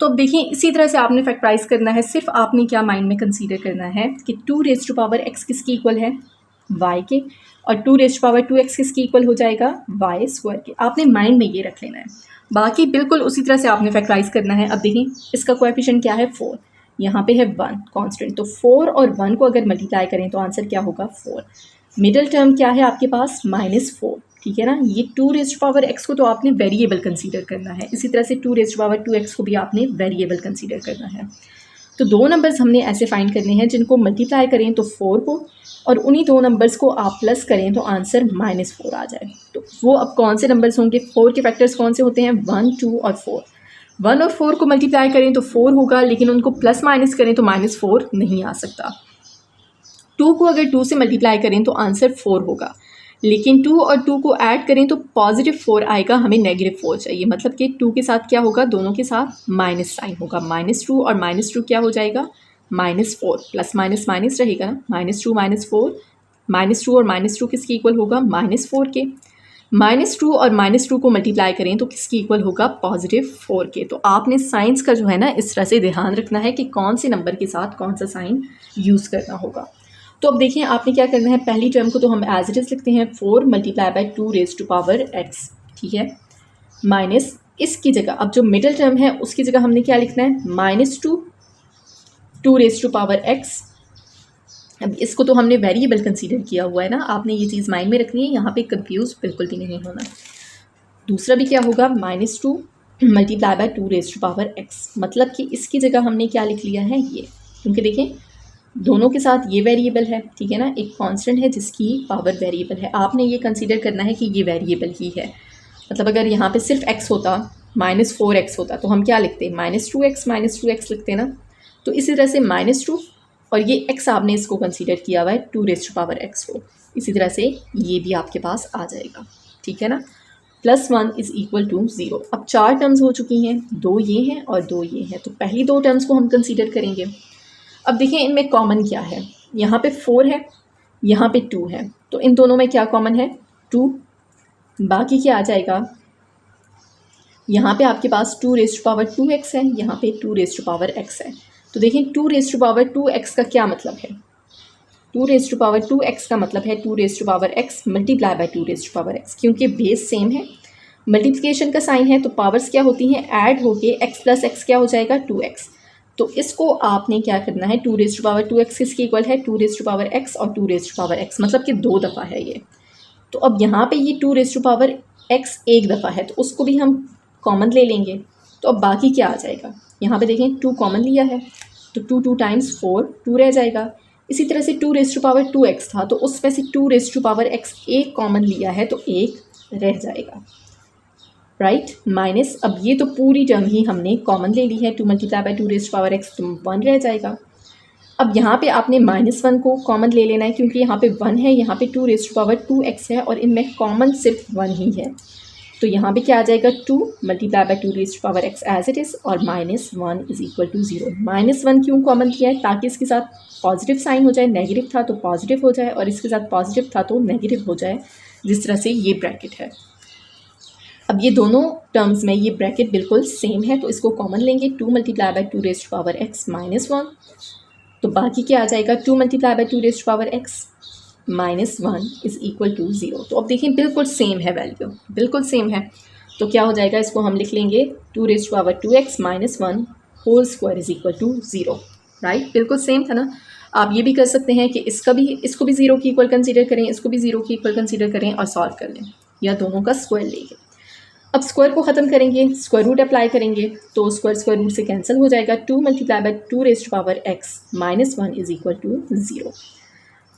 तो अब देखिए इसी तरह से आपने फैक्टराइज करना है, सिर्फ आपने क्या माइंड में कंसीडर करना है कि 2⁻x किसकी इक्वल है, y के, और 2⁻2x किसकी इक्वल हो जाएगा y² के। आपने माइंड में ये रख लेना है। बाकी बिल्कुल उसी तरह से आपने फैक्टराइज करना है। अब देखिए इसका कोएफिशिएंट क्या है 4, यहाँ पे है 1 कांस्टेंट, तो 4 और 1 को अगर मल्टीप्लाई करें तो आंसर क्या होगा 4। मिडिल टर्म क्या है आपके पास -4, ठीक है ना। ये 2⁻x को तो आपने वेरिएबल कंसीडर करना है, इसी तरह से 2⁻2x को भी आपने वेरिएबल कंसीडर करना है। तो दो नंबर्स हमने ऐसे फाइंड करने हैं जिनको मल्टीप्लाई करें तो 4 को, और उन्हीं दो नंबर्स को आप प्लस करें तो आंसर -4 आ जाए। तो वो अब कौन से नंबर्स होंगे, 4 के फैक्टर्स कौन से होते हैं, 1, 2 और 4। 1 और 4 को मल्टीप्लाई करें तो 4 होगा, लेकिन उनको प्लस माइनस करें तो -4 नहीं आ सकता। 2 को अगर 2 से मल्टीप्लाई करें तो आंसर 4 होगा, लेकिन 2 और 2 को ऐड करें तो +4 आएगा, हमें -4 चाहिए। मतलब कि 2 के साथ क्या होगा, दोनों के साथ माइनस साइन होगा, -2 और -2 क्या हो जाएगा, -4, प्लस माइनस माइनस रहेगा ना, -2 -4, -2 और -2 किसके इक्वल होगा, -4 के। -2 और -2 को मल्टीप्लाई करें तो किसके इक्वल होगा, +4 के। तो आपने साइंस का जो है ना इस तरह से ध्यान रखना है कि कौन से नंबर के साथ कौन सा साइन यूज़ करना होगा। तो अब देखिए आपने क्या करना है, पहली टर्म को तो हम एज इट इज़ लिखते हैं 4 × 2⁻x, ठीक है, माइनस इसकी जगह अब जो मिडिल टर्म है उसकी जगह हमने क्या लिखना है, -2 2⁻x। अब इसको तो हमने वेरिएबल कंसीडर किया हुआ है ना, आपने ये चीज़ माइंड में रखनी है, यहाँ पे कंफ्यूज बिल्कुल भी नहीं होना। दूसरा भी क्या होगा, -2 × 2⁻x, मतलब कि इसकी जगह हमने क्या लिख लिया है ये, क्योंकि देखें दोनों के साथ ये वेरिएबल है, ठीक है ना, एक कांस्टेंट है जिसकी पावर वेरिएबल है, आपने ये कंसीडर करना है कि ये वेरिएबल ही है। मतलब अगर यहाँ पे सिर्फ x होता, -4x होता, तो हम क्या लिखते, -2x लिखते ना। तो इसी तरह से -2 और ये x आपने इसको कंसीडर किया हुआ है 2⁻x को, इसी तरह से ये भी आपके पास आ जाएगा, ठीक है ना। +1 = 0। अब 4 टर्म्स हो चुकी हैं, 2 ये हैं और 2 ये हैं, तो पहली 2 टर्म्स को हम कंसीडर करेंगे। अब देखिए इनमें कॉमन क्या है, यहाँ पे 4 है, यहाँ पे 2 है, तो इन दोनों में क्या कॉमन है, 2। बाकी क्या आ जाएगा, यहाँ पे आपके पास 2⁻2x है, यहाँ पे 2⁻x है। तो देखें 2⁻2x का क्या मतलब है, 2⁻2x का मतलब है 2⁻x × 2⁻x, क्योंकि बेस सेम है, मल्टीप्लिकेशन का साइन है, तो पावर्स क्या होती हैं, ऐड होके x + x क्या हो जाएगा, 2x। तो इसको आपने क्या करना है, 2⁻2x किसके इक्वल है, 2⁻x और 2⁻x, मतलब कि 2 दफ़ा है ये। तो अब यहाँ पे ये 2⁻x एक दफ़ा है, तो उसको भी हम कॉमन ले लेंगे। तो अब बाकी क्या आ जाएगा, यहाँ पे देखें 2 कॉमन लिया है, तो 2 × 4 2 रह जाएगा। इसी तरह से 2⁻2x था, तो उसमें से 2⁻x एक कॉमन लिया है, तो एक रह जाएगा, राइट। माइनस अब ये तो पूरी टर्म ही हमने कॉमन ले ली है, 2 × 2⁻x, तो 1 रह जाएगा। अब यहाँ पे आपने -1 को कॉमन ले लेना है, क्योंकि यहाँ पे 1 है, यहाँ पे 2⁻2x है, और इनमें कॉमन सिर्फ 1 ही है। तो यहाँ पे क्या आ जाएगा, 2 × 2⁻x एज इट इज़, और -1 = 0। -1 क्यों कॉमन लिया है, ताकि इसके साथ पॉजिटिव साइन हो जाए, नेगेटिव था तो पॉजिटिव हो जाए, और इसके साथ पॉजिटिव था तो नेगेटिव हो जाए, जिस तरह से ये ब्रैकेट है। अब ये दोनों टर्म्स में ये ब्रैकेट बिल्कुल सेम है, तो इसको कॉमन लेंगे, 2 × 2⁻x -1, तो बाकी क्या आ जाएगा, 2 × 2⁻x -1 = 0। तो अब देखिए बिल्कुल सेम है, वैल्यू बिल्कुल सेम है, तो क्या हो जाएगा, इसको हम लिख लेंगे 2⁻2x -1 होल स्क्वायर = 0, राइट। बिल्कुल सेम था ना। आप ये भी कर सकते हैं कि इसको भी 0 के इक्वल कंसीडर करें, इसको भी 0 के इक्वल कंसीडर करें और सॉल्व कर लें, या दोनों का स्क्वायर लेंगे। अब स्क्वायर को ख़त्म करेंगे, स्क्वायर रूट अप्लाई करेंगे, तो स्क्वायर रूट से कैंसिल हो जाएगा, 2 × 2⁻x -1 = 0।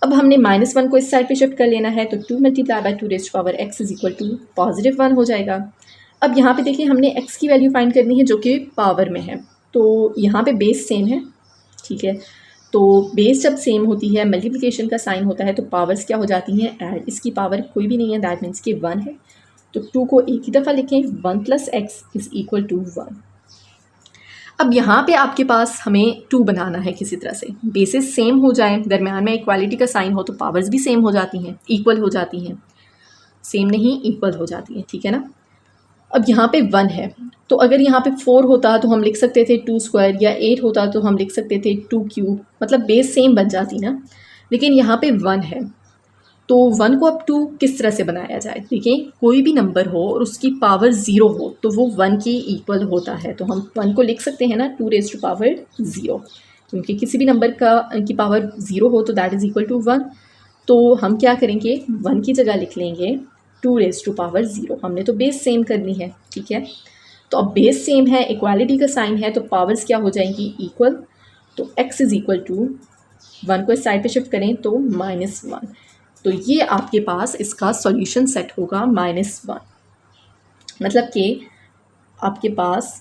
अब हमने -1 को इस साइड पे शिफ्ट कर लेना है, तो 2 × 2⁻x +1 हो जाएगा। अब यहाँ पे देखिए हमने x की वैल्यू फाइंड करनी है जो कि पावर में है, तो यहाँ पे बेस सेम है, ठीक है। तो बेस जब सेम होती है, मल्टीप्लिकेशन का साइन होता है, तो पावर्स क्या हो जाती हैं, ऐड। इसकी पावर कोई भी नहीं है, दैट मीन्स कि 1 है, तो 2 को एक ही दफ़ा लिखें, 1 + x = 1। अब यहाँ पे आपके पास हमें 2 बनाना है किसी तरह से, बेसिस सेम हो जाए, दरम्यान में इक्वालिटी का साइन हो, तो पावर्स भी सेम हो जाती हैं, इक्वल हो जाती हैं, सेम नहीं इक्वल हो जाती हैं, ठीक है ना। अब यहाँ पे 1 है, तो अगर यहाँ पे 4 होता तो हम लिख सकते थे 2², या 8 होता तो हम लिख सकते थे 2³, मतलब बेस सेम बन जाती ना, लेकिन यहाँ पे 1 है, तो 1 को अब टू किस तरह से बनाया जाए? देखिए, कोई भी नंबर हो और उसकी पावर 0 हो तो वो 1 के इक्वल होता है। तो हम 1 को लिख सकते हैं ना 2 रेज़ टू पावर 0, क्योंकि किसी भी नंबर की पावर 0 हो तो दैट इज़ इक्वल टू 1। तो हम क्या करेंगे, 1 की जगह लिख लेंगे 2 रेज़ टू पावर 0। हमने तो बेस सेम करनी है, ठीक है। तो अब बेस सेम है, इक्वालिटी का साइन है, तो पावर्स क्या हो जाएंगी, इक्वल। तो x इज़ इक्वल टू 1 को इस साइड पे शिफ्ट करें तो -1। तो ये आपके पास इसका सॉल्यूशन सेट होगा -1, मतलब कि आपके पास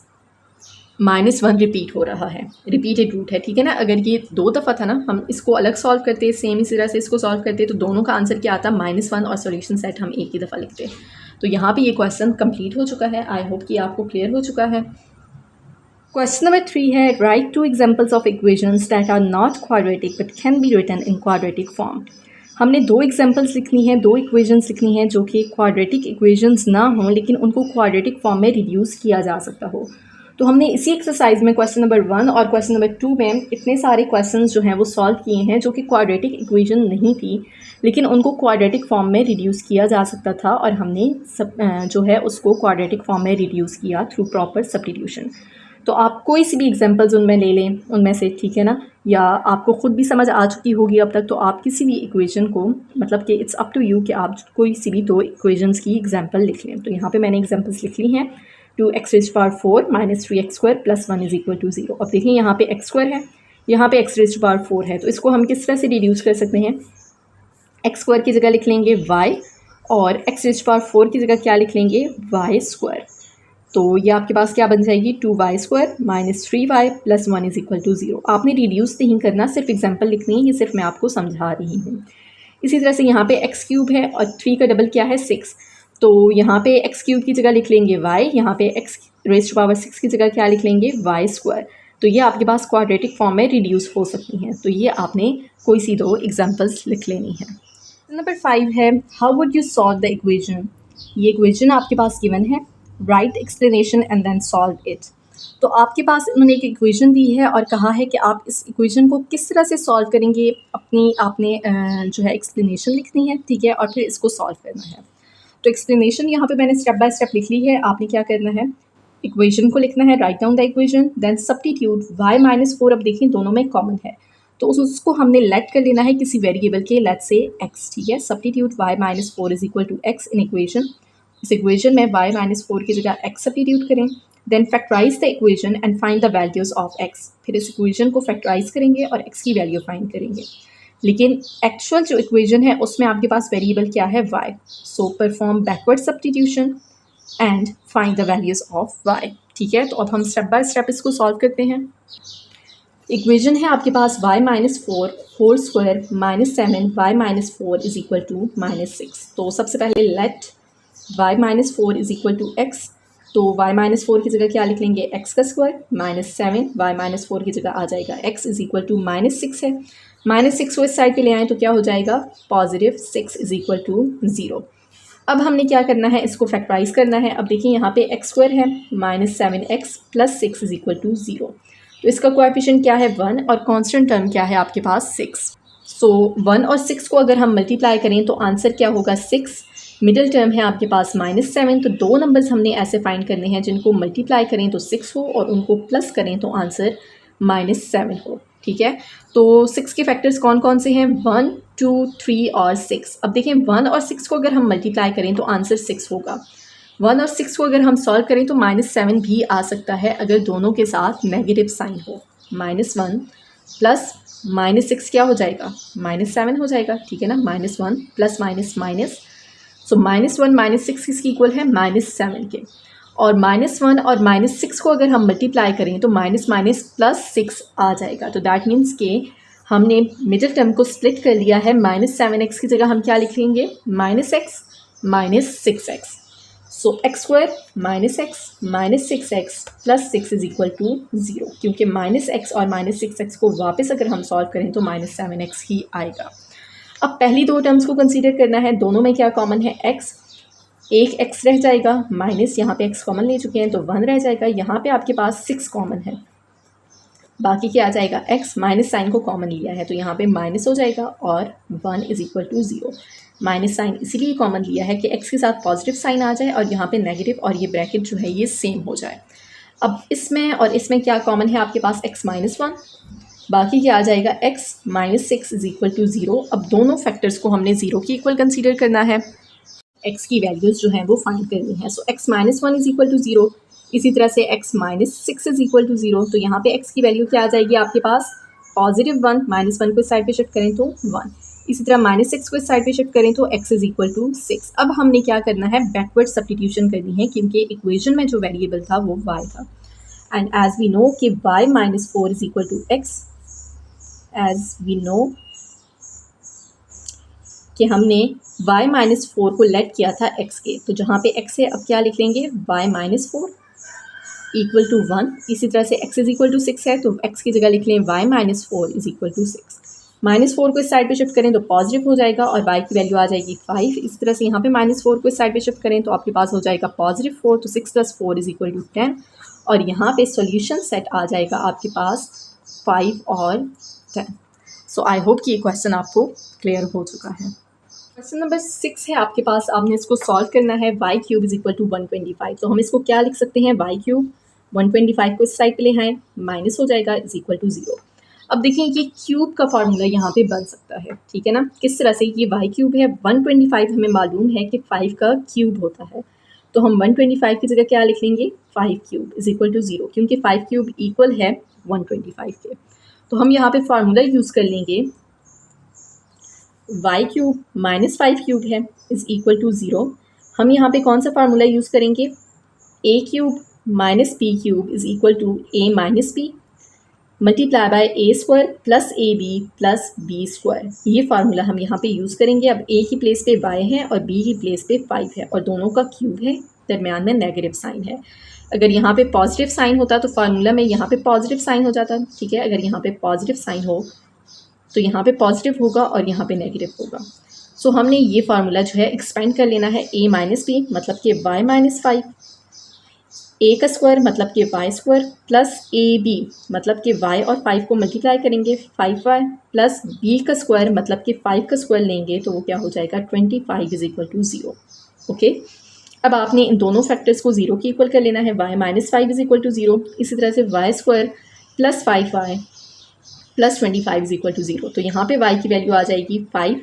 -1 रिपीट हो रहा है, रिपीटेड रूट है, ठीक है ना। अगर ये 2 दफ़ा था ना, हम इसको अलग सॉल्व करते, सेम इसी तरह से इसको सॉल्व करते, तो दोनों का आंसर क्या आता, -1 और सॉल्यूशन सेट हम एक ही दफ़ा लिखते। तो यहाँ पे ये क्वेश्चन कंप्लीट हो चुका है। आई होप कि आपको क्लियर हो चुका है। क्वेश्चन नंबर 3 है, right 2 examples of equations that are not quadratic but can be written in quadratic form. हमने 2 एग्जांपल्स लिखनी है, 2 इक्वेशंस लिखनी है जो कि क्वाड्रेटिक इक्वेशंस ना हों लेकिन उनको क्वाड्रेटिक फॉर्म में रिड्यूस किया जा सकता हो। तो हमने इसी एक्सरसाइज में क्वेश्चन नंबर 1 और क्वेश्चन नंबर 2 में इतने सारे क्वेश्चंस जो हैं वो सॉल्व किए हैं जो कि क्वाड्रेटिक इक्वेशन नहीं थी, लेकिन उनको क्वाड्रेटिक फॉर्म में रिड्यूस किया जा सकता था और हमने जो है उसको क्वाड्रेटिक फॉर्म में रिड्यूस किया थ्रू प्रॉपर सब्स्टिट्यूशन। तो आप कोई सी भी एग्जांपल्स उनमें ले लें उनमें से, ठीक है ना, या आपको ख़ुद भी समझ आ चुकी होगी अब तक, तो आप किसी भी इक्वेशन को, मतलब कि इट्स अप टू यू कि आप कोई सी भी 2 इक्वेशंस की एग्जांपल लिख लें। तो यहाँ पे मैंने एग्जांपल्स लिख ली हैं, 2x⁴ - 3x² + 1 is equal to 0। अब देखिए यहाँ पे x² है, यहाँ पे x⁴ है, तो इसको हम किस तरह से रिड्यूस कर सकते हैं, x² की जगह लिख लेंगे y और x⁴ की जगह क्या लिख लेंगे, y²। तो ये आपके पास क्या बन जाएगी, 2y² - 3y + 1 is equal to 0। आपने रिड्यूस नहीं करना, सिर्फ एग्जांपल लिखनी है, ये सिर्फ मैं आपको समझा रही हूँ। इसी तरह से यहाँ पे x³ है और 3 का डबल क्या है, 6। तो यहाँ पे x³ की जगह लिख लेंगे y, यहाँ पे x⁻⁶ की जगह क्या लिख लेंगे, y²। तो ये आपके पास क्वाड्रेटिक फॉर्म में रिड्यूस हो सकती हैं। तो ये आपने कोई सी 2 एग्जांपल्स लिख लेनी है। नंबर 5 है, how would you solve the equation. ये इक्वेशन आपके पास गिवन है, right explanation and then solve it. तो आपके पास उन्होंने एक इक्वेशन दी है और कहा है कि आप इस इक्वेशन को किस तरह से सॉल्व करेंगे, आपने जो है एक्सप्लेनेशन लिखनी है, ठीक है, और फिर इसको सॉल्व करना है। तो एक्सप्लेनेशन यहाँ पे मैंने स्टेप बाय स्टेप लिख ली है। आपने क्या करना है, इक्वेशन को लिखना है, write down the equation, then substitute y - 4। अब देखिए दोनों में कॉमन है, तो उसको हमने लेट कर लेना है किसी वेरिएबल के, लेट से x, ठीक है। Substitute y - 4 is equal to x in equation. इस इक्वेशन में y - 4 की जगह x सब्स्टिट्यूट करें, then factorize the equation and find the values of x। फिर इस इक्वेशन को फैक्टराइज करेंगे और x की वैल्यू फाइंड करेंगे। लेकिन एक्चुअल जो इक्वेशन है उसमें आपके पास वेरिएबल क्या है, y। So perform backward substitution and find the values of y, ठीक है। तो अब हम स्टेप बाय स्टेप इसको सॉल्व करते हैं। इक्वेशन है आपके पास y - 4 whole square - 7 y - 4 is equal to -6। तो सबसे पहले let y - 4 is equal to x। तो y - 4 की जगह क्या लिख लेंगे, x का स्क्वायर -7 y - 4 की जगह आ जाएगा x इज़ इक्वल टू -6 है। -6 को इस साइड पे ले आएँ तो क्या हो जाएगा, +6 इज़ इक्वल टू 0। अब हमने क्या करना है, इसको फैक्टराइज करना है। अब देखिए यहाँ पे x² है, -7x + 6 इज़ इक्वल टू 0। तो इसका कोएफिशिएंट क्या है, 1, और कांस्टेंट टर्म क्या है आपके पास, 6। सो 1 और 6 को अगर हम मल्टीप्लाई करें तो आंसर क्या होगा, 6। मिडिल टर्म है आपके पास -7। तो 2 नंबर्स हमने ऐसे फाइंड करने हैं जिनको मल्टीप्लाई करें तो 6 हो और उनको प्लस करें तो आंसर -7 हो, ठीक है। तो 6 के फैक्टर्स कौन कौन से हैं, 1, 2, 3 और 6। अब देखें 1 और 6 को अगर हम मल्टीप्लाई करें तो आंसर 6 होगा। 1 और 6 को अगर हम सॉल्व करें तो -7 भी आ सकता है अगर दोनों के साथ नेगेटिव साइन हो। -1 प्लस -6 क्या हो जाएगा, -7 हो जाएगा, ठीक है ना। -1 प्लस माइनस, सो -1 - 6 किसकी इक्वल है, -7 के। और -1 और -6 को अगर हम मल्टीप्लाई करें तो माइनस +6 आ जाएगा। तो दैट मीन्स कि हमने मिडिल टर्म को स्प्लिट कर लिया है। -7x की जगह हम क्या लिख लेंगे, -x - 6x। So x² - x - 6x + 6 is equal to 0, क्योंकि -x और -6x को वापस अगर हम सॉल्व करें तो -7x ही आएगा। अब पहली 2 टर्म्स को कंसीडर करना है, दोनों में क्या कॉमन है, x। एक x रह जाएगा, माइनस यहाँ पे x कॉमन ले चुके हैं तो 1 रह जाएगा। यहाँ पे आपके पास 6 कॉमन है, बाकी क्या आ जाएगा, x माइनस साइन को कॉमन लिया है तो यहाँ पे माइनस हो जाएगा और 1 is equal to 0। Minus sign इसीलिए कॉमन लिया है कि x के साथ पॉजिटिव साइन आ जाए और यहाँ पे नेगेटिव और ये ब्रैकेट जो है ये सेम हो जाए। अब इसमें और इसमें क्या कॉमन है आपके पास, x माइनस 1, बाकी क्या आ जाएगा x minus 6 is equal to 0। अब दोनों फैक्टर्स को हमने 0 की इक्वल कंसीडर करना है, x की वैल्यूज़ जो हैं वो फाइंड करनी है। So x minus 1 is equal to 0, इसी तरह से x minus 6 is equal to 0। तो यहाँ पे x की वैल्यू क्या आ जाएगी आपके पास, पॉजिटिव 1, माइनस 1 को साइड पे शिफ्ट करें तो 1, इसी तरह माइनस 6 को साइड पे शिफ्ट करें तो x इज़ इक्वल टू 6। अब हमने क्या करना है, बैकवर्ड सब्स्टिट्यूशन करनी है क्योंकि इक्वेशन में जो वेरिएबल था वो y था। एंड एज वी नो कि y minus 4 is equal to x, as we know कि हमने y माइनस 4 को लेट किया था x के, तो जहाँ पे x है अब क्या लिख लेंगे, y माइनस 4 इक्वल टू 1। इसी तरह से x इज़ इक्वल टू 6 है तो x की जगह लिख लें y minus 4 is equal to 6। Minus 4 को इस साइड पे शिफ्ट करें तो पॉजिटिव हो जाएगा और y की वैल्यू आ जाएगी 5। इस तरह से यहाँ पे माइनस 4 को इस साइड पे शिफ्ट करें तो आपके पास हो जाएगा पॉजिटिव 4, तो 6 प्लस 4 इज़ इक्वल टू 10 और यहाँ पे सॉल्यूशन सेट आ जाएगा आपके पास 5 और 10। सो आई होप कि ये क्वेश्चन आपको क्लियर हो चुका है। क्वेश्चन नंबर 6 है आपके पास, आपने इसको सॉल्व करना है। y cube is equal to 125, तो हम इसको क्या लिख सकते हैं, y क्यूब 125 को इस साइड पे ले आए, माइनस हो जाएगा इज़ इक्वल टू 0। अब देखें ये क्यूब का फार्मूला यहाँ पे बन सकता है, ठीक है ना, किस तरह से, ये y क्यूब है, 125 हमें मालूम है कि 5 का क्यूब होता है, तो हम 125 की जगह क्या लिख लेंगे, 5 क्यूब इज़ इक्वल टू 0, क्योंकि 5 क्यूब इक्वल है 125 के। तो हम यहाँ पे फार्मूला यूज़ कर लेंगे, y क्यूब माइनस 5 क्यूब है इज़ इक्वल टू 0। हम यहाँ पे कौन सा फार्मूला यूज़ करेंगे, a cube minus p cube is equal to a minus p multiply by a square plus a b plus b square. ये फार्मूला हम यहाँ पे यूज़ करेंगे। अब a की प्लेस पे y है और b की प्लेस पे 5 है और दोनों का क्यूब है, दरमियान में नेगेटिव साइन है। अगर यहाँ पे पॉजिटिव साइन होता तो फार्मूला में यहाँ पे पॉजिटिव साइन हो जाता, ठीक है। अगर यहाँ पे पॉजिटिव साइन हो तो यहाँ पे पॉजिटिव होगा और यहाँ पे नेगेटिव होगा। सो हमने ये फार्मूला जो है एक्सपेंड कर लेना है, a माइनस पी मतलब कि y माइनस 5, a का स्क्वायर मतलब कि y square plus a b मतलब कि y और 5 को मल्टीप्लाई करेंगे 5y प्लस b का स्क्वायर मतलब कि 5 का स्क्वायर लेंगे तो वो क्या हो जाएगा 25 इज़ इक्वल टू 0। ओके, अब आपने इन दोनों फैक्टर्स को 0 की इक्वल कर लेना है, y minus 5 is equal to 0, इसी तरह से y square plus 5y plus 25 is equal to 0। तो यहाँ पे y की वैल्यू आ जाएगी 5।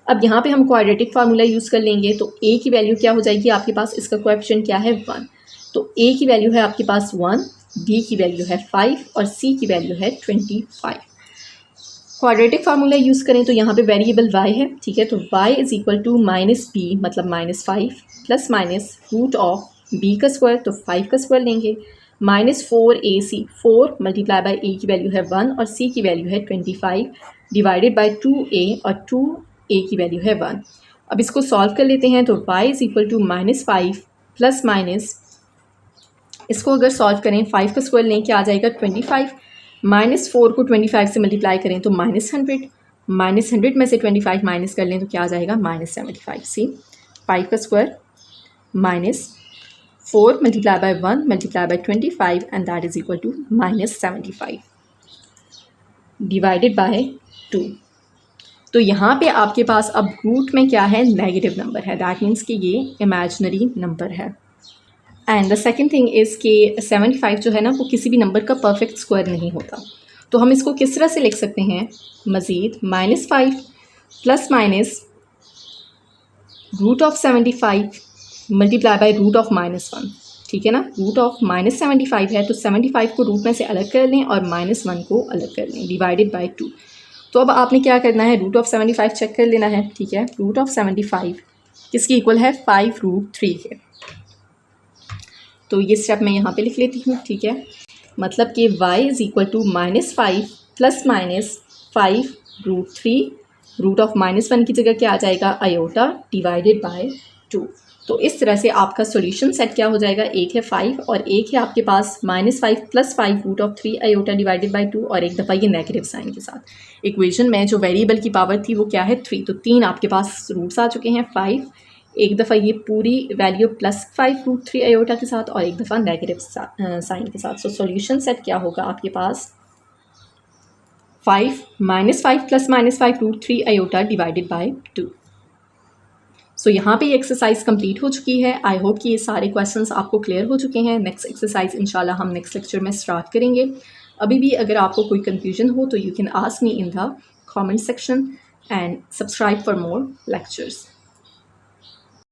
अब यहाँ पे हम क्वाड्रेटिक फार्मूला यूज़ कर लेंगे तो a की वैल्यू क्या हो जाएगी आपके पास, इसका कोएफिशिएंट क्या है 1, तो a की वैल्यू है आपके पास 1, b की वैल्यू है 5 और c की वैल्यू है 25। क्वाड्रेटिक फार्मूला यूज़ करें तो यहाँ पे वेरिएबल y है, ठीक है, तो y is equal to minus b मतलब minus 5 plus minus root of b का स्क्वायर तो 5 का स्क्वायर लेंगे minus 4ac, 4 multiply by a की वैल्यू है 1 और c की वैल्यू है 25 डिवाइडेड बाई 2a और 2a की वैल्यू है 1। अब इसको सॉल्व कर लेते हैं तो y is equal to minus 5 plus minus, इसको अगर सॉल्व करें 5 का स्क्वायर लें क्या आ जाएगा 25, माइनस 4 को 25 से मल्टीप्लाई करें तो माइनस 100, माइनस 100 में से 25 माइनस कर लें तो क्या आ जाएगा माइनस 75। सी 5 का square minus 4 multiply by 1 multiply by 25 and that is equal to minus 75 divided by 2। तो यहाँ पे आपके पास अब रूट में क्या है, नेगेटिव नंबर है, दैट मीन्स कि ये इमेजिनरी नंबर है। And the second thing is कि 75 जो है ना वो किसी भी नंबर का परफेक्ट स्क्वायर नहीं होता, तो हम इसको किस तरह से लिख सकते हैं, मज़ीद minus 5 plus minus root of 75 multiply by root of minus 1, ठीक है ना, रूट ऑफ माइनस 75 है तो 75 को रूट में से अलग कर लें और माइनस 1 को अलग कर लें डिवाइडेड बाई 2। तो अब आपने क्या करना है, रूट ऑफ 75 चेक कर लेना है, ठीक है, रूट ऑफ 75 किसकी इक्वल है 5 रूट 3 के। तो ये स्टेप मैं यहाँ पे लिख लेती हूँ, ठीक है, मतलब कि y is equal to minus 5 plus minus 5 root 3, root of minus 1 की जगह क्या आ जाएगा आयोटा डिवाइडेड बाय 2। तो इस तरह से आपका सॉल्यूशन सेट क्या हो जाएगा, एक है 5 और एक है आपके पास minus 5 plus 5 root of 3 iota divided by 2 और एक दफ़ा ये नेगेटिव साइन के साथ। इक्वेशन में जो वेरिएबल की पावर थी वो क्या है 3, तो 3 आपके पास रूट्स आ चुके हैं, 5 एक दफ़ा ये पूरी वैल्यू प्लस 5 रूट 3 आयोटा के साथ और एक दफ़ा नेगेटिव साइन के साथ। सो सॉल्यूशन सेट क्या होगा आपके पास 5 -5 + -5 √3 आयोटा डिवाइडेड बाय 2। सो यहाँ पे ये एक्सरसाइज कंप्लीट हो चुकी है। आई होप कि ये सारे क्वेश्चंस आपको क्लियर हो चुके हैं। नेक्स्ट एक्सरसाइज इंशाल्लाह हम नेक्स्ट लेक्चर में स्टार्ट करेंगे। अभी भी अगर आपको कोई कंफ्यूजन हो तो you can ask me in the comment section and subscribe for more lectures.